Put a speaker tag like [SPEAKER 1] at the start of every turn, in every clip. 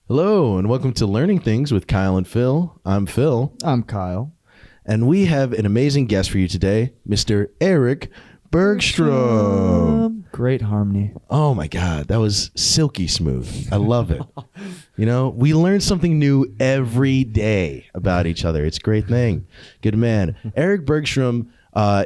[SPEAKER 1] Hello, and welcome to Learning Things with Kyle and Phil. I'm Phil.
[SPEAKER 2] I'm Kyle.
[SPEAKER 1] And we have an amazing guest for you today, Mr. Erik Bergstrom.
[SPEAKER 2] Great harmony.
[SPEAKER 1] Oh my God, that was silky smooth. I love it. You know, we learn something new every day about each other. It's a great thing. Good man. Erik Bergstrom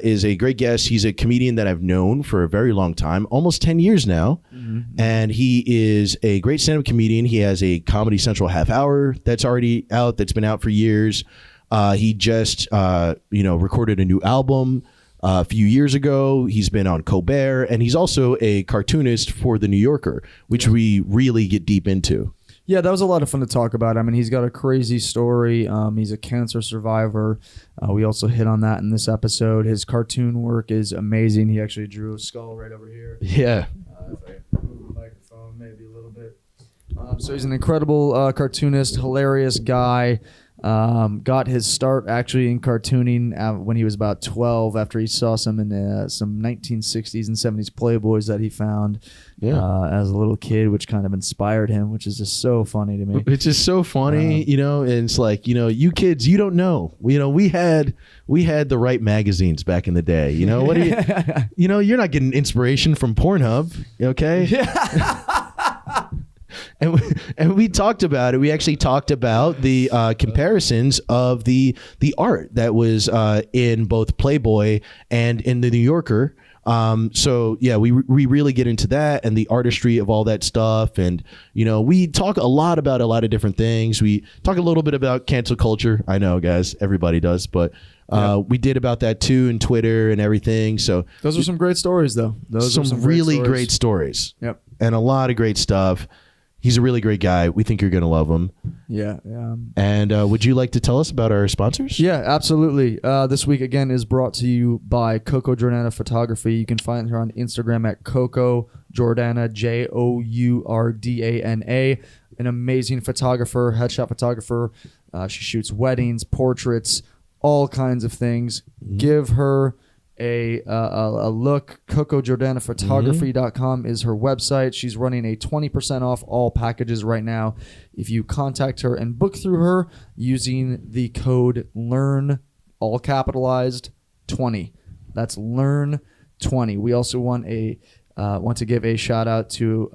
[SPEAKER 1] is a great guest. He's a comedian that I've known for a very long time, almost 10 years now. Mm-hmm. And he is a great stand-up comedian. He has a Comedy Central half hour that's already out, that's been out for years. He just, recorded a new album a few years ago. He's been on Colbert, and he's also a cartoonist for The New Yorker, which we really get deep into.
[SPEAKER 2] Yeah, that was a lot of fun to talk about. I mean, he's got a crazy story. He's a cancer survivor. We also hit on that in this episode. His cartoon work is amazing. He actually drew a skull right over here.
[SPEAKER 1] Yeah.
[SPEAKER 2] If I move the microphone maybe a little bit. So he's an incredible cartoonist, hilarious guy. Got his start actually in cartooning when he was about 12 after he saw some 1960s and 70s Playboys that he found as a little kid, which kind of inspired him, which is just so funny to me.
[SPEAKER 1] It's just so funny, and it's like, you kids, you don't know. We had the right magazines back in the day. What do you, you're not getting inspiration from Pornhub, okay? Yeah. And we talked about it. We actually talked about the comparisons of the art that was in both Playboy and in the New Yorker. We really get into that and the artistry of all that stuff. And, we talk a lot about a lot of different things. We talk a little bit about cancel culture. I know, guys, everybody does, but we did about that too, and Twitter and everything. So
[SPEAKER 2] those are some great stories, though. Those are some
[SPEAKER 1] really great stories.
[SPEAKER 2] Yep.
[SPEAKER 1] And a lot of great stuff. He's a really great guy. We think you're going to love him.
[SPEAKER 2] Yeah.
[SPEAKER 1] And would you like to tell us about our sponsors?
[SPEAKER 2] Yeah, absolutely. This week, again, is brought to you by Coco Jordana Photography. You can find her on Instagram at Coco Jordana, Jourdana. An amazing photographer, headshot photographer. She shoots weddings, portraits, all kinds of things. Mm-hmm. Give her a look. CocoJordanaPhotography.com is her website. She's running a 20% off all packages right now if you contact her and book through her using the code LEARN, all capitalized, 20. That's LEARN 20. We also want to give a shout out to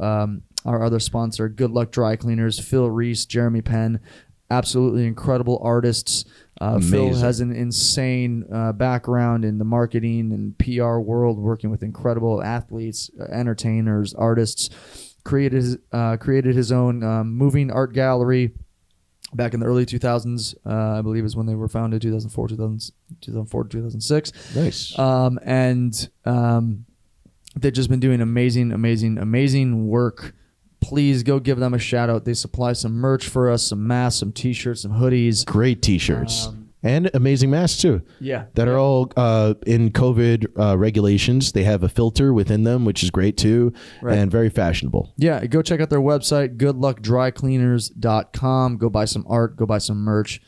[SPEAKER 2] our other sponsor, Good Luck Dry Cleaners, Phil Reese, Jeremy Penn, absolutely incredible artists. Phil has an insane background in the marketing and PR world, working with incredible athletes, entertainers, artists. Created his own moving art gallery back in the early 2000s. I believe is when they were founded, 2004, 2006.
[SPEAKER 1] Nice.
[SPEAKER 2] And they've just been doing amazing work. Please go give them a shout out. They supply some merch for us, some masks, some t-shirts, some hoodies.
[SPEAKER 1] Great t-shirts. And amazing masks too.
[SPEAKER 2] Yeah.
[SPEAKER 1] That are all in COVID regulations. They have a filter within them, which is great too. Right. And very fashionable.
[SPEAKER 2] Yeah. Go check out their website, goodluckdrycleaners.com. Go buy some art. Go buy some merch.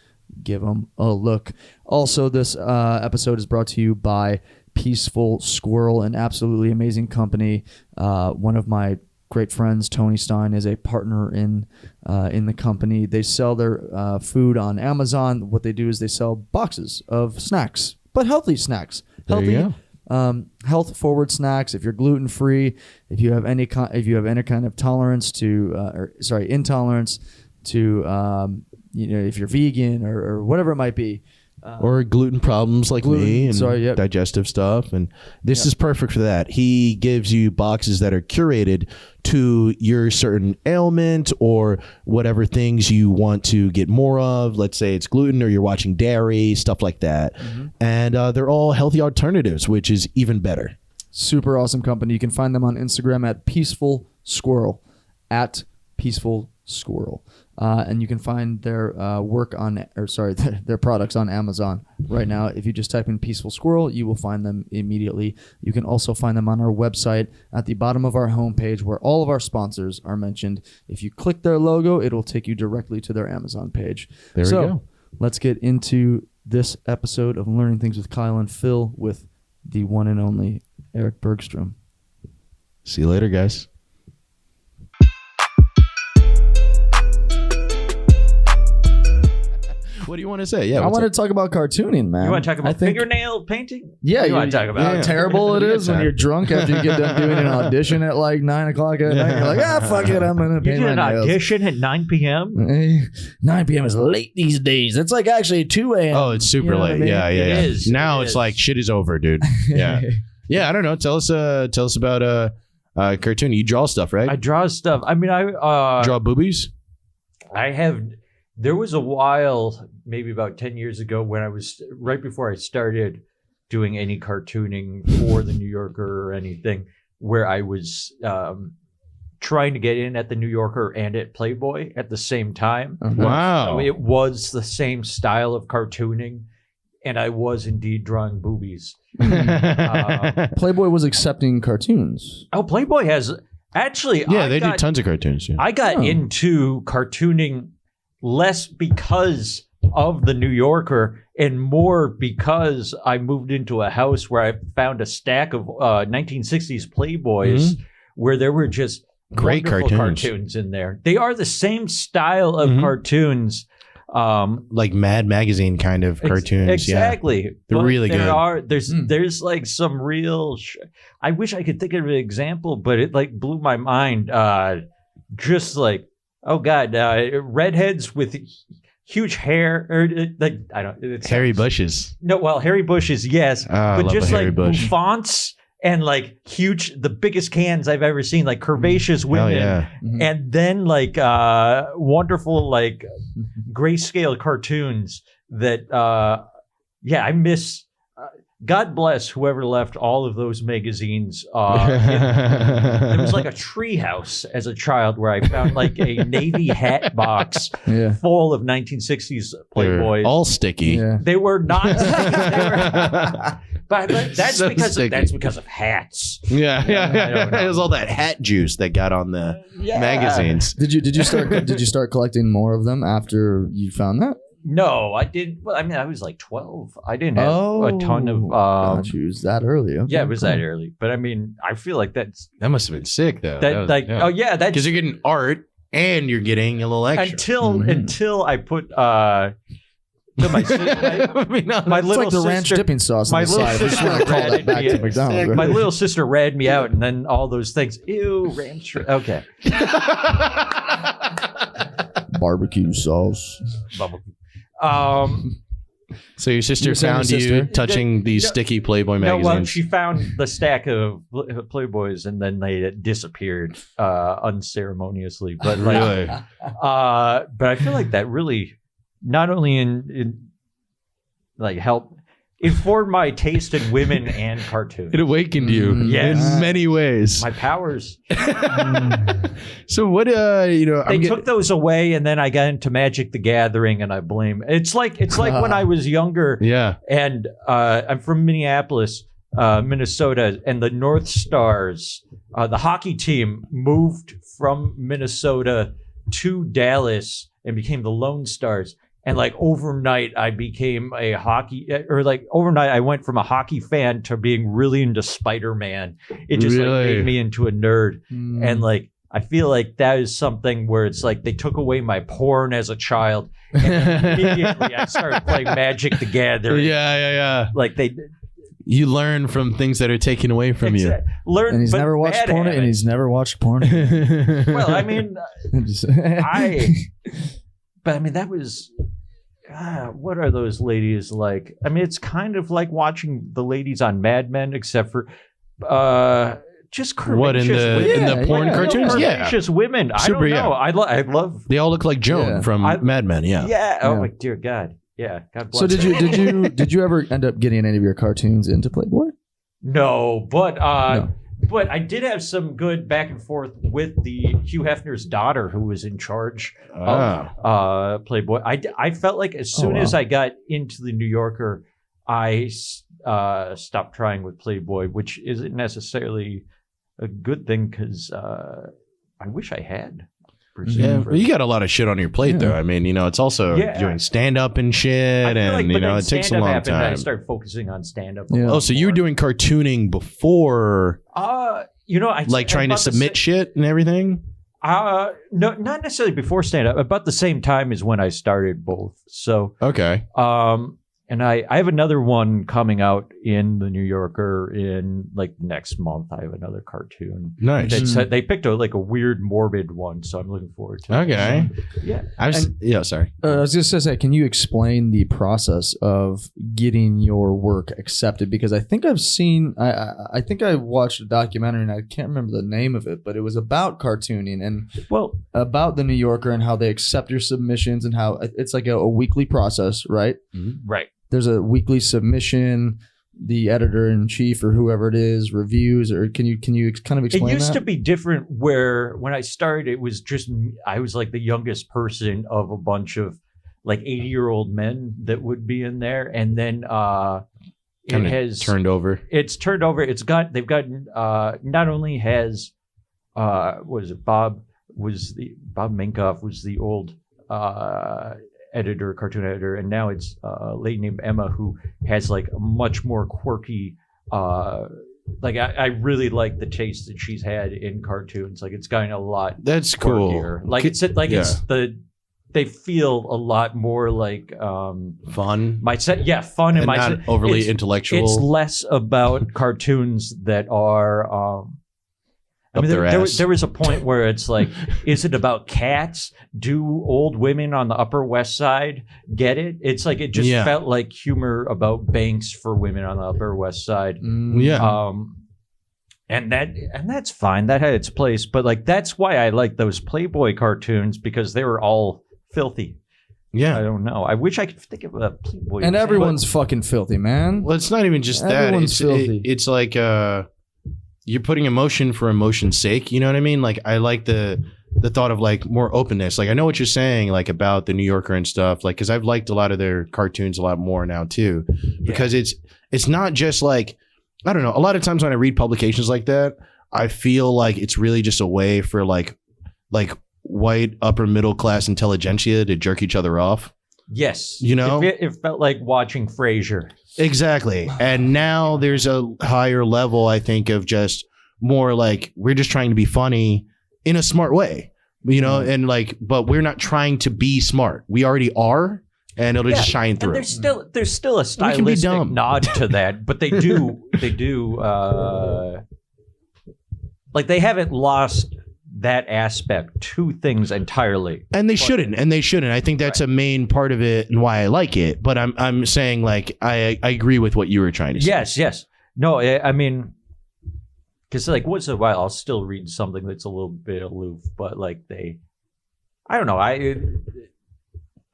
[SPEAKER 2] Give them a look. Also, this episode is brought to you by Peaceful Squirrel, an absolutely amazing company. One of my great friends, Tony Stein, is a partner in the company. They sell their food on Amazon. What they do is they sell boxes of snacks, but healthy snacks. Healthy, health-forward snacks. If you're gluten-free, if you have any kind of tolerance to, intolerance to, if you're vegan or whatever it might be.
[SPEAKER 1] Or gluten problems like me and digestive stuff. And this is perfect for that. He gives you boxes that are curated to your certain ailment or whatever things you want to get more of. Let's say it's gluten or you're watching dairy, stuff like that. Mm-hmm. And they're all healthy alternatives, which is even better.
[SPEAKER 2] Super awesome company. You can find them on Instagram at Peaceful Squirrel, at Peaceful Squirrel. And you can find their their products on Amazon right now. If you just type in Peaceful Squirrel, you will find them immediately. You can also find them on our website at the bottom of our homepage where all of our sponsors are mentioned. If you click their logo, it'll take you directly to their Amazon page.
[SPEAKER 1] There we go.
[SPEAKER 2] Let's get into this episode of Learning Things with Kyle and Phil with the one and only Erik Bergstrom.
[SPEAKER 1] See you later, guys. What do you want to say? Yeah,
[SPEAKER 2] I want to talk about cartooning, man.
[SPEAKER 3] You want to talk
[SPEAKER 2] I
[SPEAKER 3] about
[SPEAKER 2] think-
[SPEAKER 3] fingernail painting?
[SPEAKER 2] Yeah,
[SPEAKER 3] you want to talk about
[SPEAKER 2] how terrible it is when you're drunk after you get done doing an audition at like 9 o'clock at night. You're like, fuck it, I'm gonna
[SPEAKER 3] You
[SPEAKER 2] paint
[SPEAKER 3] did
[SPEAKER 2] my
[SPEAKER 3] an
[SPEAKER 2] nails.
[SPEAKER 3] audition at 9 p.m.
[SPEAKER 2] 9 p.m. is late these days. It's like actually 2 a.m.
[SPEAKER 1] Oh, it's super
[SPEAKER 2] You know what
[SPEAKER 1] late.
[SPEAKER 2] I mean?
[SPEAKER 1] Yeah.
[SPEAKER 3] It is.
[SPEAKER 1] Now
[SPEAKER 3] It
[SPEAKER 1] it's
[SPEAKER 3] is.
[SPEAKER 1] like shit is over, dude. Yeah. Yeah. I don't know. Tell us about cartoon. You draw stuff, right?
[SPEAKER 3] I draw stuff. I mean, I
[SPEAKER 1] draw boobies.
[SPEAKER 3] I have. There was a while, maybe about 10 years ago, when I was right before I started doing any cartooning for the New Yorker or anything, where I was trying to get in at the New Yorker and at Playboy at the same time.
[SPEAKER 1] Wow.
[SPEAKER 3] So it was the same style of cartooning, and I was indeed drawing boobies.
[SPEAKER 2] Playboy was accepting cartoons.
[SPEAKER 3] Oh, Playboy has actually.
[SPEAKER 1] Yeah,
[SPEAKER 3] I
[SPEAKER 1] they do
[SPEAKER 3] got-
[SPEAKER 1] tons of cartoons. Yeah.
[SPEAKER 3] I got into cartooning less because of the New Yorker and more because I moved into a house where I found a stack of 1960s Playboys where there were just
[SPEAKER 1] Great
[SPEAKER 3] wonderful
[SPEAKER 1] cartoons.
[SPEAKER 3] in there. They are the same style of cartoons.
[SPEAKER 1] Like Mad Magazine kind of cartoons.
[SPEAKER 3] Exactly.
[SPEAKER 1] Yeah. They're
[SPEAKER 3] But
[SPEAKER 1] really good.
[SPEAKER 3] There's like some real. I wish I could think of an example, but it like blew my mind. Just like, oh god, redheads with huge hair, or like I don't. It's
[SPEAKER 1] Hairy bushes.
[SPEAKER 3] No, well, hairy bushes, yes,
[SPEAKER 1] I
[SPEAKER 3] but
[SPEAKER 1] love
[SPEAKER 3] just
[SPEAKER 1] a hairy
[SPEAKER 3] like
[SPEAKER 1] bush.
[SPEAKER 3] fonts and like huge, the biggest cans I've ever seen, like curvaceous
[SPEAKER 1] Hell
[SPEAKER 3] women.
[SPEAKER 1] yeah.
[SPEAKER 3] And then like wonderful like grayscale cartoons that I miss. God bless whoever left all of those magazines. There was like a tree house as a child where I found like a Navy hat box full of 1960s Playboys.
[SPEAKER 1] They're all sticky.
[SPEAKER 2] Yeah.
[SPEAKER 3] They were not sticky. They were, but that's
[SPEAKER 1] So
[SPEAKER 3] because
[SPEAKER 1] sticky.
[SPEAKER 3] that's because of hats.
[SPEAKER 1] Yeah.
[SPEAKER 3] I don't know.
[SPEAKER 1] It was all that hat juice that got on the magazines.
[SPEAKER 2] Did you start collecting more of them after you found that?
[SPEAKER 3] No, I didn't. Well, I mean, I was like 12. I didn't have a ton of.
[SPEAKER 2] Got you. It was that early. Okay,
[SPEAKER 3] Yeah, it was
[SPEAKER 2] cool.
[SPEAKER 3] that early. But I mean, I feel like that's
[SPEAKER 1] That must have been sick, though.
[SPEAKER 3] oh yeah, that's
[SPEAKER 1] because you're getting art and you're getting a little extra.
[SPEAKER 3] until I put my my
[SPEAKER 2] It's
[SPEAKER 3] little
[SPEAKER 2] like the ranch
[SPEAKER 3] sister.
[SPEAKER 2] dipping sauce
[SPEAKER 3] my
[SPEAKER 2] on the
[SPEAKER 3] little
[SPEAKER 2] side. If you just
[SPEAKER 3] sister
[SPEAKER 2] want to call that
[SPEAKER 3] ratted
[SPEAKER 2] back
[SPEAKER 3] me
[SPEAKER 2] to
[SPEAKER 3] out.
[SPEAKER 2] McDonald's. Right?
[SPEAKER 3] My little sister ratted me out, and then all those things. Ew, ranch. Okay.
[SPEAKER 2] Barbecue sauce.
[SPEAKER 3] Bubble.
[SPEAKER 1] So your sister
[SPEAKER 2] You're saying
[SPEAKER 1] found
[SPEAKER 2] your
[SPEAKER 1] you
[SPEAKER 2] sister?
[SPEAKER 1] touching these
[SPEAKER 3] No,
[SPEAKER 1] sticky Playboy
[SPEAKER 3] No,
[SPEAKER 1] magazines.
[SPEAKER 3] well, she found the stack of Playboys, and then they disappeared unceremoniously. But like,
[SPEAKER 1] Really?
[SPEAKER 3] but I feel like that really not only in like helped informed my taste in women and cartoons.
[SPEAKER 1] It awakened you
[SPEAKER 3] Yes.
[SPEAKER 1] in many ways.
[SPEAKER 3] My powers.
[SPEAKER 1] So what?
[SPEAKER 3] They took those away, and then I got into Magic the Gathering, and I blame. It's like when I was younger,
[SPEAKER 1] Yeah.
[SPEAKER 3] and I'm from Minneapolis, Minnesota, and the North Stars, the hockey team, moved from Minnesota to Dallas and became the Lone Stars. And like overnight, I became a overnight, I went from a hockey fan to being really into Spider-Man. It just like
[SPEAKER 1] Really?
[SPEAKER 3] made me into a nerd.
[SPEAKER 2] Mm.
[SPEAKER 3] And like, I feel like that is something where it's like they took away my porn as a child. And immediately I started playing Magic the Gathering.
[SPEAKER 1] Yeah.
[SPEAKER 3] Like they
[SPEAKER 1] You learn from things that are taken away from you.
[SPEAKER 3] learn.
[SPEAKER 2] And he's
[SPEAKER 3] but
[SPEAKER 2] never watched
[SPEAKER 3] bad
[SPEAKER 2] porn. And
[SPEAKER 3] habits.
[SPEAKER 2] he's never watched porn.
[SPEAKER 3] Well, I mean, but I mean, that was. What are those ladies like? I mean, it's kind of like watching the ladies on Mad Men, except for just curvaceous
[SPEAKER 1] What in the
[SPEAKER 3] women.
[SPEAKER 1] porn cartoons? Yeah.
[SPEAKER 3] Curvaceous women. I
[SPEAKER 1] Super,
[SPEAKER 3] don't know. I love.
[SPEAKER 1] They all look like Joan
[SPEAKER 2] Yeah.
[SPEAKER 1] from Mad Men. Yeah.
[SPEAKER 3] Yeah. Oh
[SPEAKER 2] Yeah.
[SPEAKER 3] my dear God. Yeah. God bless.
[SPEAKER 2] So did
[SPEAKER 3] her.
[SPEAKER 2] you ever end up getting any of your cartoons into Playboy?
[SPEAKER 3] No, but
[SPEAKER 2] No.
[SPEAKER 3] but I did have some good back and forth with the Hugh Hefner's daughter, who was in charge of Playboy. I felt like as soon as I got into the New Yorker, I stopped trying with Playboy, which isn't necessarily a good thing because I wish I had.
[SPEAKER 1] Yeah, but you got a lot of shit on your plate, though. I mean, it's also doing stand up and shit,
[SPEAKER 3] I feel like,
[SPEAKER 1] and
[SPEAKER 3] but then
[SPEAKER 1] it takes a
[SPEAKER 3] stand-up
[SPEAKER 1] long
[SPEAKER 3] happened, I
[SPEAKER 1] time.
[SPEAKER 3] started focusing on stand up.
[SPEAKER 2] Yeah.
[SPEAKER 1] Oh, so you were doing cartooning before,
[SPEAKER 3] I
[SPEAKER 1] like trying to
[SPEAKER 3] about
[SPEAKER 1] submit
[SPEAKER 3] say-
[SPEAKER 1] shit and everything?
[SPEAKER 3] No, not necessarily before stand-up. About the same time as when I started both. So,
[SPEAKER 1] Okay.
[SPEAKER 3] and I have another one coming out in the New Yorker in like next month. I have another cartoon.
[SPEAKER 1] Nice.
[SPEAKER 3] They picked a weird morbid one, so I'm looking forward to it.
[SPEAKER 1] Okay.
[SPEAKER 3] Yeah.
[SPEAKER 1] Sorry.
[SPEAKER 2] I was just gonna say, can you explain the process of getting your work accepted? Because I think I've seen, I think I watched a documentary and I can't remember the name of it, but it was about cartooning and about the New Yorker and how they accept your submissions and how it's like a weekly process, right?
[SPEAKER 1] Mm-hmm.
[SPEAKER 3] Right.
[SPEAKER 2] There's a weekly submission. The editor in chief or whoever it is reviews, or can you kind of explain?
[SPEAKER 3] It used
[SPEAKER 2] that?
[SPEAKER 3] to be different. Where when I started, it was just I was like the youngest person of a bunch of like 80-year-old men that would be in there, and then it has
[SPEAKER 1] turned over.
[SPEAKER 3] It's turned over. They've gotten not only has was it Bob Minkoff was the old cartoon editor, and now it's a lady named Emma who has like a much more quirky like I really like the taste that she's had in cartoons. Like it's gotten a lot
[SPEAKER 1] That's
[SPEAKER 3] quirkier.
[SPEAKER 1] cool.
[SPEAKER 3] Like it's they feel a lot more like
[SPEAKER 1] fun.
[SPEAKER 3] fun
[SPEAKER 1] And not overly intellectual.
[SPEAKER 3] It's less about cartoons that are I mean, there was a point where it's like, is it about cats? Do old women on the Upper West Side get it? It's like it just felt like humor about banks for women on the Upper West Side.
[SPEAKER 1] Yeah.
[SPEAKER 3] And that's fine. That had its place, but like that's why I like those Playboy cartoons because they were all filthy.
[SPEAKER 1] Yeah.
[SPEAKER 3] I don't know. I wish I could think of a Playboy.
[SPEAKER 2] And everyone's fucking filthy, man.
[SPEAKER 1] Well, it's not even just that. It's like you're putting emotion for emotion's sake. You know what I mean? Like I like the thought of like more openness. Like I know what you're saying, like about the New Yorker and stuff. Like because I've liked a lot of their cartoons a lot more now too, because it's not just like I don't know. A lot of times when I read publications like that, I feel like it's really just a way for like white upper middle class intelligentsia to jerk each other off.
[SPEAKER 3] Yes,
[SPEAKER 1] you know,
[SPEAKER 3] it felt like watching Frasier.
[SPEAKER 1] Exactly. And now there's a higher level, I think, of just more like we're just trying to be funny in a smart way, you know, and like, but we're not trying to be smart. We already are, and it'll just shine through.
[SPEAKER 3] And there's still a stylistic nod to that, but they do like they haven't lost that aspect to things entirely,
[SPEAKER 1] and they shouldn't. I think that's a main part of it and why I like it. But I'm saying like I agree with what you were trying to say.
[SPEAKER 3] Yes. No, I mean, because like once in a while I'll still read something that's a little bit aloof, but like I don't know. I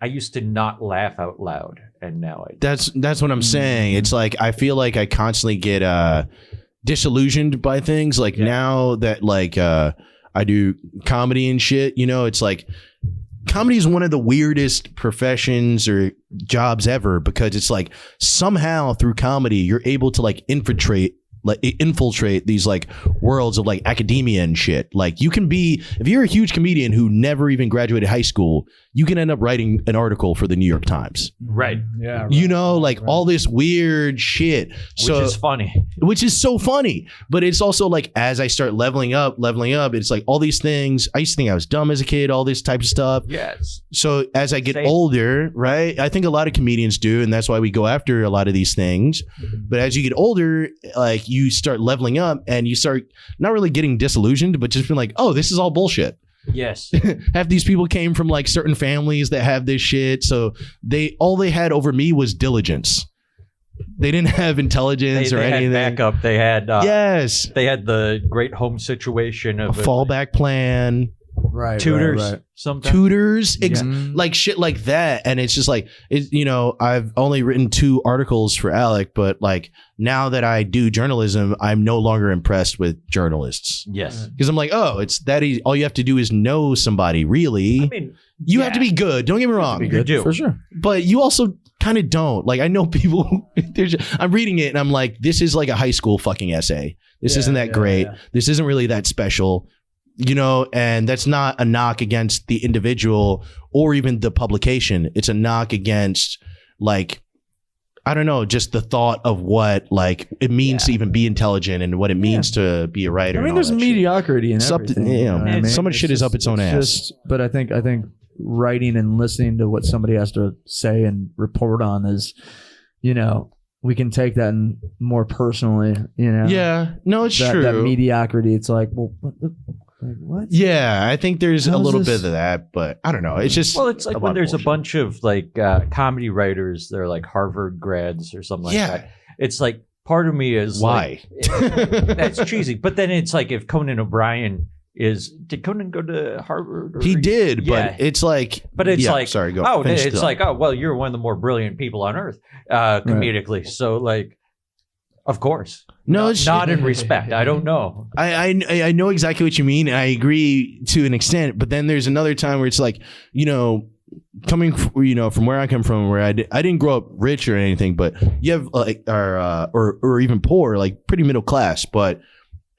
[SPEAKER 3] used to not laugh out loud, and now I.
[SPEAKER 1] That's what I'm saying. It's like I feel like I constantly get disillusioned by things. Like now that like. I do comedy and shit, you know, it's like comedy is one of the weirdest professions or jobs ever because it's like somehow through comedy, you're able to like infiltrate these like worlds of like academia and shit. Like you can be, if you're a huge comedian who never even graduated high school, you can end up writing an article for the New York Times.
[SPEAKER 3] Right.
[SPEAKER 2] Yeah. Right,
[SPEAKER 1] you know, like all this weird shit. Which is so funny. But it's also like as I start leveling up, it's like all these things. I used to think I was dumb as a kid, all this type of stuff.
[SPEAKER 3] Yes.
[SPEAKER 1] So as I get older, right? I think a lot of comedians do, and that's why we go after a lot of these things. But as you get older, like you start leveling up and you start not really getting disillusioned, but just being like, oh, this is all bullshit.
[SPEAKER 3] Yes.
[SPEAKER 1] Half these people came from like certain families that have this shit. So all they had over me was diligence. They didn't have intelligence or anything.
[SPEAKER 3] Had backup. They had
[SPEAKER 1] they
[SPEAKER 3] had the great home situation of
[SPEAKER 1] a fallback plan.
[SPEAKER 2] Right.
[SPEAKER 3] Tutors.
[SPEAKER 2] Right.
[SPEAKER 3] Sometimes.
[SPEAKER 1] Tutors. Like shit like that. And it's just like, you know, I've only written 2 articles for Alec, but like now that I do journalism, I'm no longer impressed with journalists.
[SPEAKER 3] Yes.
[SPEAKER 1] Because I'm like, oh, it's that easy. All you have to do is know somebody, really. I mean, you have to be good. Don't get me wrong.
[SPEAKER 2] You do. For sure.
[SPEAKER 1] But you also kind of don't. Like, I know people who, I'm reading it and I'm like, this is like a high school fucking essay. This isn't that great. Yeah. This isn't really that special. You know, and that's not a knock against the individual or even the publication. It's a knock against like I don't know, just the thought of what like it means to even be intelligent and what it means to be a writer.
[SPEAKER 2] I mean,
[SPEAKER 1] and all
[SPEAKER 2] there's
[SPEAKER 1] that shit.
[SPEAKER 2] mediocrity in everything.
[SPEAKER 1] Yeah,
[SPEAKER 2] you know what I mean?
[SPEAKER 1] so much shit is up its own ass.
[SPEAKER 2] But I think writing and listening to what somebody has to say and report on is, you know, we can take that and more personally, you know.
[SPEAKER 1] Yeah, no, it's true.
[SPEAKER 2] That mediocrity, it's like, well, what?
[SPEAKER 1] Yeah, I think there's a
[SPEAKER 2] How's
[SPEAKER 1] little
[SPEAKER 2] this?
[SPEAKER 1] bit of that, but I don't know. It's just
[SPEAKER 3] Well, it's like
[SPEAKER 1] a
[SPEAKER 3] when
[SPEAKER 1] lot of
[SPEAKER 3] there's a
[SPEAKER 1] bullshit.
[SPEAKER 3] bunch of like comedy writers, they're like Harvard grads or something like that. It's like part of me is
[SPEAKER 1] Why?
[SPEAKER 3] like, that's cheesy. But then it's like if Conan O'Brien did Conan go to Harvard? Or,
[SPEAKER 1] He did,
[SPEAKER 3] Yeah.
[SPEAKER 1] but it's like,
[SPEAKER 3] But it's
[SPEAKER 1] yeah,
[SPEAKER 3] like,
[SPEAKER 1] sorry, go.
[SPEAKER 3] oh,
[SPEAKER 1] Finish
[SPEAKER 3] it's
[SPEAKER 1] the-
[SPEAKER 3] like, oh, well, you're one of the more brilliant people on earth, comedically. So like, of course,
[SPEAKER 1] No, it's
[SPEAKER 3] not in respect. I don't know.
[SPEAKER 1] I know exactly what you mean, and I agree to an extent. But then there's another time where it's like, you know, from where I come from, where I didn't grow up rich or anything, but you have like or even poor, like pretty middle class, but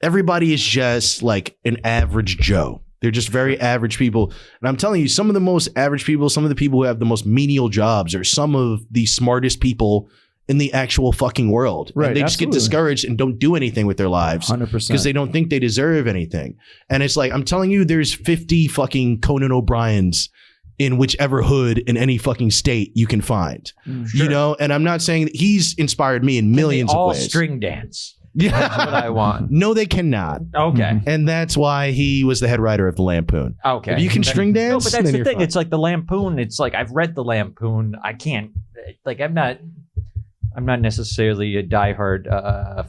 [SPEAKER 1] everybody is just like an average Joe. They're just very average people. And I'm telling you, some of the most average people, some of the people who have the most menial jobs are some of the smartest people in the actual fucking world.
[SPEAKER 2] Right,
[SPEAKER 1] And they just get
[SPEAKER 2] absolutely.
[SPEAKER 1] discouraged and don't do anything with their lives
[SPEAKER 2] 100%.
[SPEAKER 1] because they don't think they deserve anything. And it's like, I'm telling you, there's 50 fucking Conan O'Briens in whichever hood in any fucking state you can find. You know, and I'm not saying that he's inspired me in millions
[SPEAKER 3] They all
[SPEAKER 1] of ways.
[SPEAKER 3] string dance.
[SPEAKER 1] Yeah.
[SPEAKER 3] That's what I want.
[SPEAKER 1] No, they cannot.
[SPEAKER 3] Okay.
[SPEAKER 1] And that's why he was the head writer of the Lampoon.
[SPEAKER 3] Okay.
[SPEAKER 1] If you can string
[SPEAKER 3] No,
[SPEAKER 1] dance,
[SPEAKER 3] but that's
[SPEAKER 1] then
[SPEAKER 3] the
[SPEAKER 1] you're
[SPEAKER 3] thing.
[SPEAKER 1] fine.
[SPEAKER 3] It's like the Lampoon. It's like I've read the Lampoon. I can't. Like I'm not necessarily a diehard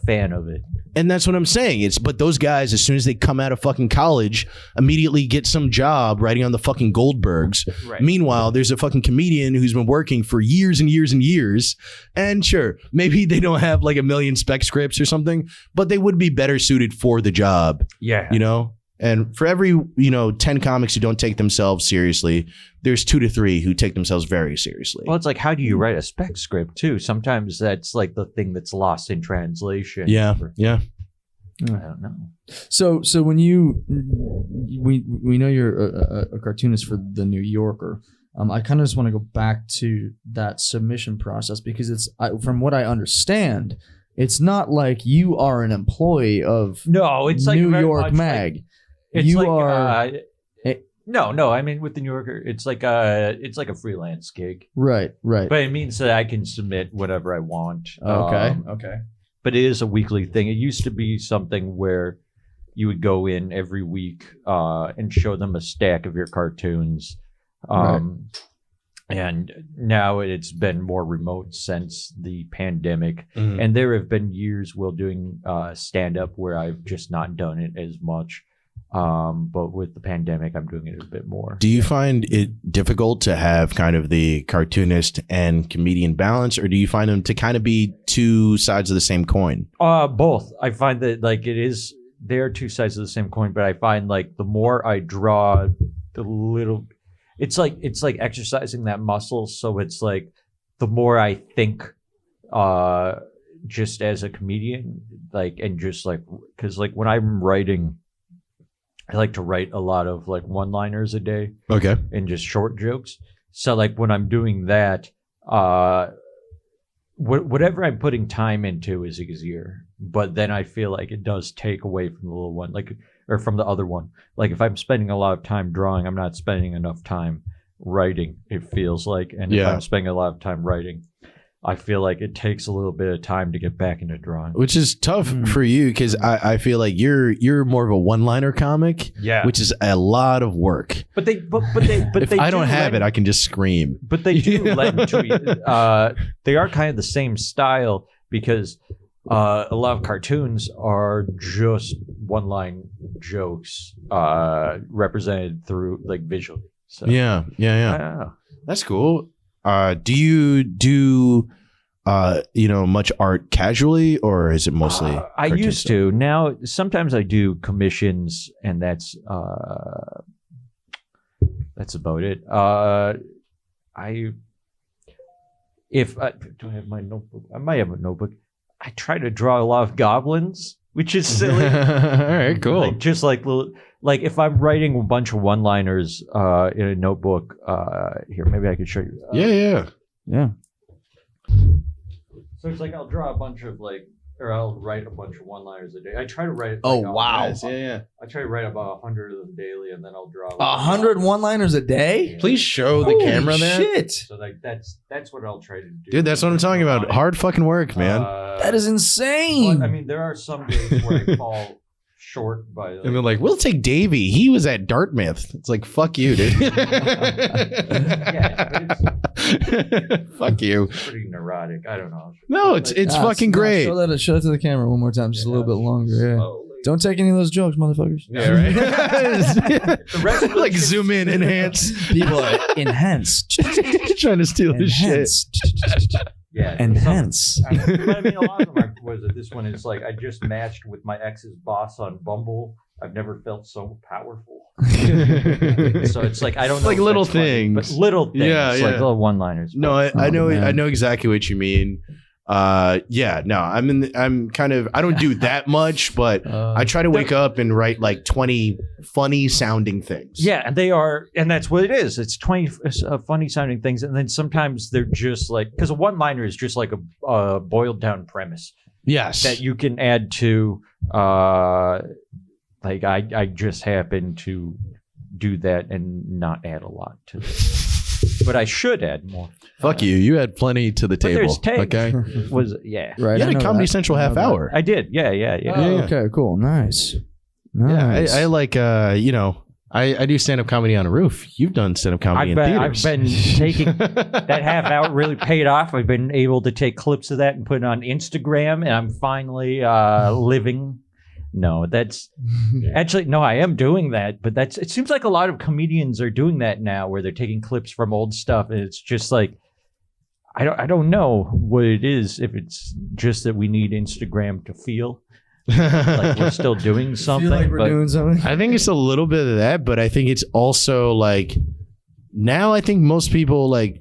[SPEAKER 3] fan of it.
[SPEAKER 1] And that's what I'm saying. But those guys, as soon as they come out of fucking college, immediately get some job writing on the fucking Goldbergs.
[SPEAKER 3] Right.
[SPEAKER 1] Meanwhile, there's a fucking comedian who's been working for years and years and years. And sure, maybe they don't have like a million spec scripts or something, but they would be better suited for the job,
[SPEAKER 3] Yeah.
[SPEAKER 1] you know? And for every, 10 comics who don't take themselves seriously, there's 2 to 3 who take themselves very seriously.
[SPEAKER 3] Well, it's like, how do you write a spec script too? Sometimes that's like the thing that's lost in translation.
[SPEAKER 1] Yeah. Yeah.
[SPEAKER 3] I don't know.
[SPEAKER 2] So when we know you're a cartoonist for the New Yorker, I kind of just want to go back to that submission process because from what I understand, it's not like you are an employee of
[SPEAKER 3] No, it's like
[SPEAKER 2] New
[SPEAKER 3] very
[SPEAKER 2] York
[SPEAKER 3] much
[SPEAKER 2] Mag.
[SPEAKER 3] Like, it's
[SPEAKER 2] You
[SPEAKER 3] like,
[SPEAKER 2] are
[SPEAKER 3] no. I mean, with the New Yorker, it's like a freelance gig,
[SPEAKER 2] right.
[SPEAKER 3] but it means that I can submit whatever I want.
[SPEAKER 2] Okay.
[SPEAKER 3] But it is a weekly thing. It used to be something where you would go in every week and show them a stack of your cartoons. And now it's been more remote since the pandemic.
[SPEAKER 1] Mhm.
[SPEAKER 3] And there have been years while doing stand-up where I've just not done it as much. But with the pandemic, I'm doing it a bit more.
[SPEAKER 1] Do you find it difficult to have kind of the cartoonist and comedian balance, or do you find them to kind of be two sides of the same coin?
[SPEAKER 3] Both. I find that like they're two sides of the same coin, but I find like the more I draw, it's like exercising that muscle. So it's like the more I think, just as a comedian, like, and just like, cause like when I'm writing, I like to write a lot of like one-liners a day.
[SPEAKER 1] Okay.
[SPEAKER 3] And just short jokes. So like when I'm doing that, whatever I'm putting time into is easier. But then I feel like it does take away from the little one, like, or from the other one. Like if I'm spending a lot of time drawing, I'm not spending enough time writing, it feels like. And if I'm spending a lot of time writing, I feel like it takes a little bit of time to get back into drawing.
[SPEAKER 1] Which is tough for you because I feel like you're more of a one-liner comic,
[SPEAKER 3] Yeah.
[SPEAKER 1] which is a lot of work.
[SPEAKER 3] But they
[SPEAKER 1] If I don't have it, I can just scream.
[SPEAKER 3] But they do lend to they are kind of the same style because a lot of cartoons are just one-line jokes represented through like visually. So
[SPEAKER 1] Yeah.
[SPEAKER 3] I don't know.
[SPEAKER 1] That's cool. Do you do much art casually, or is it mostly?
[SPEAKER 3] I
[SPEAKER 1] cartoon
[SPEAKER 3] used
[SPEAKER 1] stuff?
[SPEAKER 3] to. Now sometimes I do commissions, and that's about it. Do I have my notebook? I might have a notebook. I try to draw a lot of goblins, which is silly.
[SPEAKER 1] All right, cool.
[SPEAKER 3] Like, just like little, like if I'm writing a bunch of one-liners in a notebook, here maybe I could show you.
[SPEAKER 1] Yeah.
[SPEAKER 2] Yeah.
[SPEAKER 3] So it's like I'll draw a bunch of or I'll write a bunch of one-liners a day. I try to write.
[SPEAKER 2] Oh, wow.
[SPEAKER 1] Yeah.
[SPEAKER 3] I try to write about 100 of them daily, and then I'll draw
[SPEAKER 2] 100 one-liners a day?
[SPEAKER 1] Please show the
[SPEAKER 2] Holy
[SPEAKER 1] camera that.
[SPEAKER 2] Shit.
[SPEAKER 3] So that's what I'll try to do.
[SPEAKER 1] Dude, that's what I'm talking about. Hard fucking work, man.
[SPEAKER 2] That is insane.
[SPEAKER 3] Well, I mean, there are some days where I fall short by.
[SPEAKER 1] And they're like, we'll take Davey. He was at Dartmouth. It's like, fuck you, dude.
[SPEAKER 3] Yeah, but
[SPEAKER 1] Fuck you.
[SPEAKER 3] it's pretty neurotic. I don't know.
[SPEAKER 1] No, it's fucking great.
[SPEAKER 2] Show that to the camera one more time, just a little bit longer. Yeah.
[SPEAKER 3] Slowly.
[SPEAKER 2] Don't take any of those jokes, motherfuckers.
[SPEAKER 1] Yeah, right.
[SPEAKER 3] The rest of
[SPEAKER 1] Like
[SPEAKER 3] it-
[SPEAKER 1] zoom in, enhance.
[SPEAKER 2] People are enhanced.
[SPEAKER 1] Trying to steal his shit.
[SPEAKER 2] Enhanced.
[SPEAKER 3] Yeah,
[SPEAKER 2] Enhance.
[SPEAKER 3] But I mean, a lot of them this one is like I just matched with my ex's boss on Bumble. I've never felt so powerful. So it's like I don't know.
[SPEAKER 1] Like
[SPEAKER 3] if
[SPEAKER 1] little
[SPEAKER 3] that's funny,
[SPEAKER 1] things.
[SPEAKER 3] but little things.
[SPEAKER 1] Yeah,
[SPEAKER 3] Like
[SPEAKER 1] yeah.
[SPEAKER 3] little one-liners.
[SPEAKER 1] No, I know.
[SPEAKER 2] man.
[SPEAKER 1] I know exactly what you mean. Yeah, no, I'm kind of, I don't do that much, but I try to wake up and write like 20 funny sounding things.
[SPEAKER 3] Yeah, and they are, and that's what it is. It's 20 funny sounding things, and then sometimes they're just like, because a one-liner is just like a boiled down premise
[SPEAKER 1] Yes.
[SPEAKER 3] that you can add to. Like I just happen to do that and not add a lot to it, but I should add more.
[SPEAKER 1] Fuck you. You had plenty to the
[SPEAKER 3] But
[SPEAKER 1] table.
[SPEAKER 3] there's take.
[SPEAKER 1] Okay.
[SPEAKER 3] Was yeah.
[SPEAKER 2] Right.
[SPEAKER 1] You
[SPEAKER 2] I
[SPEAKER 1] had a
[SPEAKER 2] know
[SPEAKER 1] Comedy
[SPEAKER 2] that.
[SPEAKER 1] Central
[SPEAKER 2] I know
[SPEAKER 1] half
[SPEAKER 2] that.
[SPEAKER 1] hour.
[SPEAKER 3] I did. Yeah.
[SPEAKER 2] Oh,
[SPEAKER 1] Yeah.
[SPEAKER 2] okay, cool. Nice.
[SPEAKER 1] Yeah,
[SPEAKER 2] Nice.
[SPEAKER 1] I like, I do stand up comedy on a roof. You've done stand up comedy in
[SPEAKER 3] I've
[SPEAKER 1] theaters.
[SPEAKER 3] been taking that half hour really paid off. I've been able to take clips of that and put it on Instagram, and I'm finally living. No, that's actually no. I am doing that, but it seems like a lot of comedians are doing that now, where they're taking clips from old stuff, and it's just like I don't know what it is. If it's just that we need Instagram to feel like we're still doing something,
[SPEAKER 2] Feel like we're
[SPEAKER 3] but
[SPEAKER 2] doing something.
[SPEAKER 1] I think it's a little bit of that, but I think it's also like now I think most people like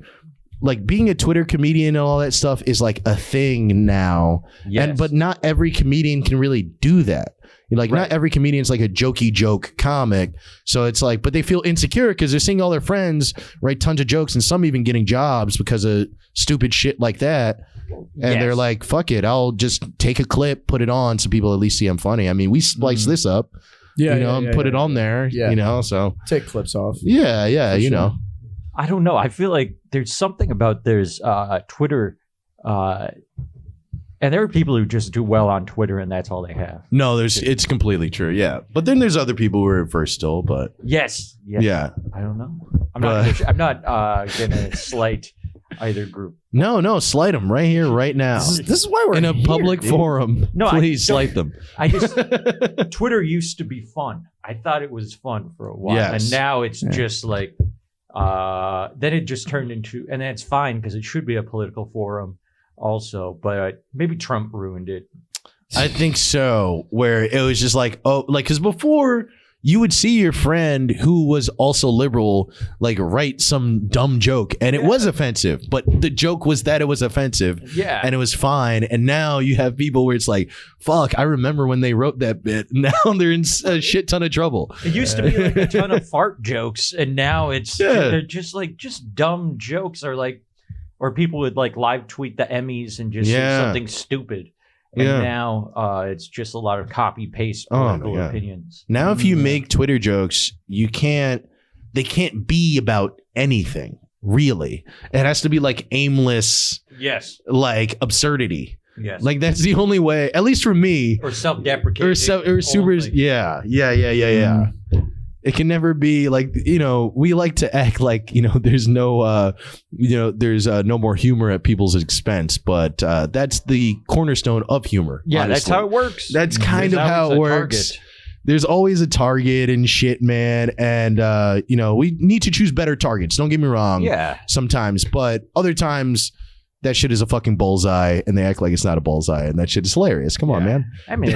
[SPEAKER 1] being a Twitter comedian and all that stuff is like a thing now.
[SPEAKER 3] yes.
[SPEAKER 1] But not every comedian can really do that. Like
[SPEAKER 3] Right.
[SPEAKER 1] not every comedian's like a jokey joke comic. So it's like, but they feel insecure because they're seeing all their friends write tons of jokes and some even getting jobs because of stupid shit like that. And they're
[SPEAKER 3] Yes.
[SPEAKER 1] like, fuck it. I'll just take a clip, put it on so people at least see I'm funny. I mean, we splice this up, and put it on there,
[SPEAKER 2] Yeah.
[SPEAKER 1] so
[SPEAKER 2] Take clips off.
[SPEAKER 1] yeah,
[SPEAKER 2] For
[SPEAKER 1] you
[SPEAKER 2] sure.
[SPEAKER 1] know.
[SPEAKER 3] I don't know. I feel like there's something about Twitter, and there are people who just do well on Twitter, and that's all they have.
[SPEAKER 1] No, it's completely true. Yeah. But then there's other people who are at first still, but
[SPEAKER 3] Yes.
[SPEAKER 1] yeah.
[SPEAKER 3] I don't know. I'm not gonna slight either group.
[SPEAKER 1] No, slight them right here, right now.
[SPEAKER 2] This is why we're
[SPEAKER 1] In a
[SPEAKER 2] here,
[SPEAKER 1] public
[SPEAKER 2] dude.
[SPEAKER 1] forum.
[SPEAKER 3] No,
[SPEAKER 1] please
[SPEAKER 3] I don't-
[SPEAKER 1] slight them.
[SPEAKER 3] I just Twitter used to be fun. I thought it was fun for a while,
[SPEAKER 1] Yes.
[SPEAKER 3] and now it's just like then it just turned into, and that's fine because it should be a political forum also, but maybe Trump ruined it.
[SPEAKER 1] I think so. Where it was just like, oh, like, because before you would see your friend who was also liberal, like, write some dumb joke and it was offensive, but the joke was that it was offensive.
[SPEAKER 3] Yeah.
[SPEAKER 1] And it was fine. And now you have people where it's like, fuck, I remember when they wrote that bit. Now they're in a shit ton of trouble.
[SPEAKER 3] It used to be like a ton of fart jokes, and now
[SPEAKER 1] Yeah.
[SPEAKER 3] they're just dumb jokes, or people would like live tweet the Emmys and just say
[SPEAKER 1] Yeah.
[SPEAKER 3] something stupid. And
[SPEAKER 1] Yeah.
[SPEAKER 3] now it's just a lot of copy paste
[SPEAKER 1] Oh, my
[SPEAKER 3] political
[SPEAKER 1] God.
[SPEAKER 3] opinions.
[SPEAKER 1] Now, if you make Twitter jokes, they can't be about anything, really. It has to be like aimless,
[SPEAKER 3] Yes.
[SPEAKER 1] like absurdity.
[SPEAKER 3] Yes.
[SPEAKER 1] Like that's the only way, at least for me.
[SPEAKER 3] or self-deprecating.
[SPEAKER 1] Or super,
[SPEAKER 3] only.
[SPEAKER 1] yeah. It can never be like, we like to act like, there's no, there's no more humor at people's expense, but that's the cornerstone of humor.
[SPEAKER 3] Yeah,
[SPEAKER 1] honestly.
[SPEAKER 3] that's how it works.
[SPEAKER 1] That's kind
[SPEAKER 3] There's
[SPEAKER 1] of how
[SPEAKER 3] always
[SPEAKER 1] it
[SPEAKER 3] a
[SPEAKER 1] works.
[SPEAKER 3] target.
[SPEAKER 1] There's always a target and shit, man. And, we need to choose better targets. Don't get me wrong.
[SPEAKER 3] Yeah.
[SPEAKER 1] Sometimes, but other times that shit is a fucking bullseye and they act like it's not a bullseye and that shit is hilarious. Come on,
[SPEAKER 3] Yeah.
[SPEAKER 1] man.
[SPEAKER 3] I mean,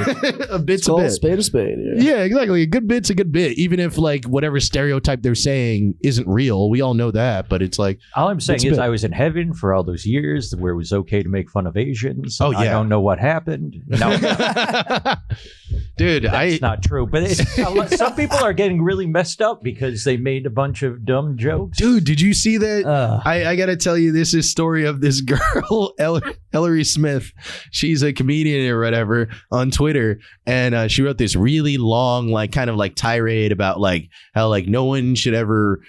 [SPEAKER 1] A bit's a
[SPEAKER 2] Call
[SPEAKER 1] bit.
[SPEAKER 2] spade a spade.
[SPEAKER 1] Yeah, exactly. A good bit's a good bit. Even if like whatever stereotype they're saying isn't real. We all know that, but it's like,
[SPEAKER 3] all I'm saying
[SPEAKER 1] It's
[SPEAKER 3] is
[SPEAKER 1] bit.
[SPEAKER 3] I was in heaven for all those years where it was okay to make fun of Asians.
[SPEAKER 1] Oh,
[SPEAKER 3] I
[SPEAKER 1] yeah.
[SPEAKER 3] don't know what happened. No,
[SPEAKER 1] dude,
[SPEAKER 3] that's not true. But some people are getting really messed up because they made a bunch of dumb jokes.
[SPEAKER 1] dude, did you see that? I gotta tell you, this is story of this girl girl, Ellery Smith, she's a comedian or whatever on Twitter, and she wrote this really long, like kind of like tirade about like how like no one should ever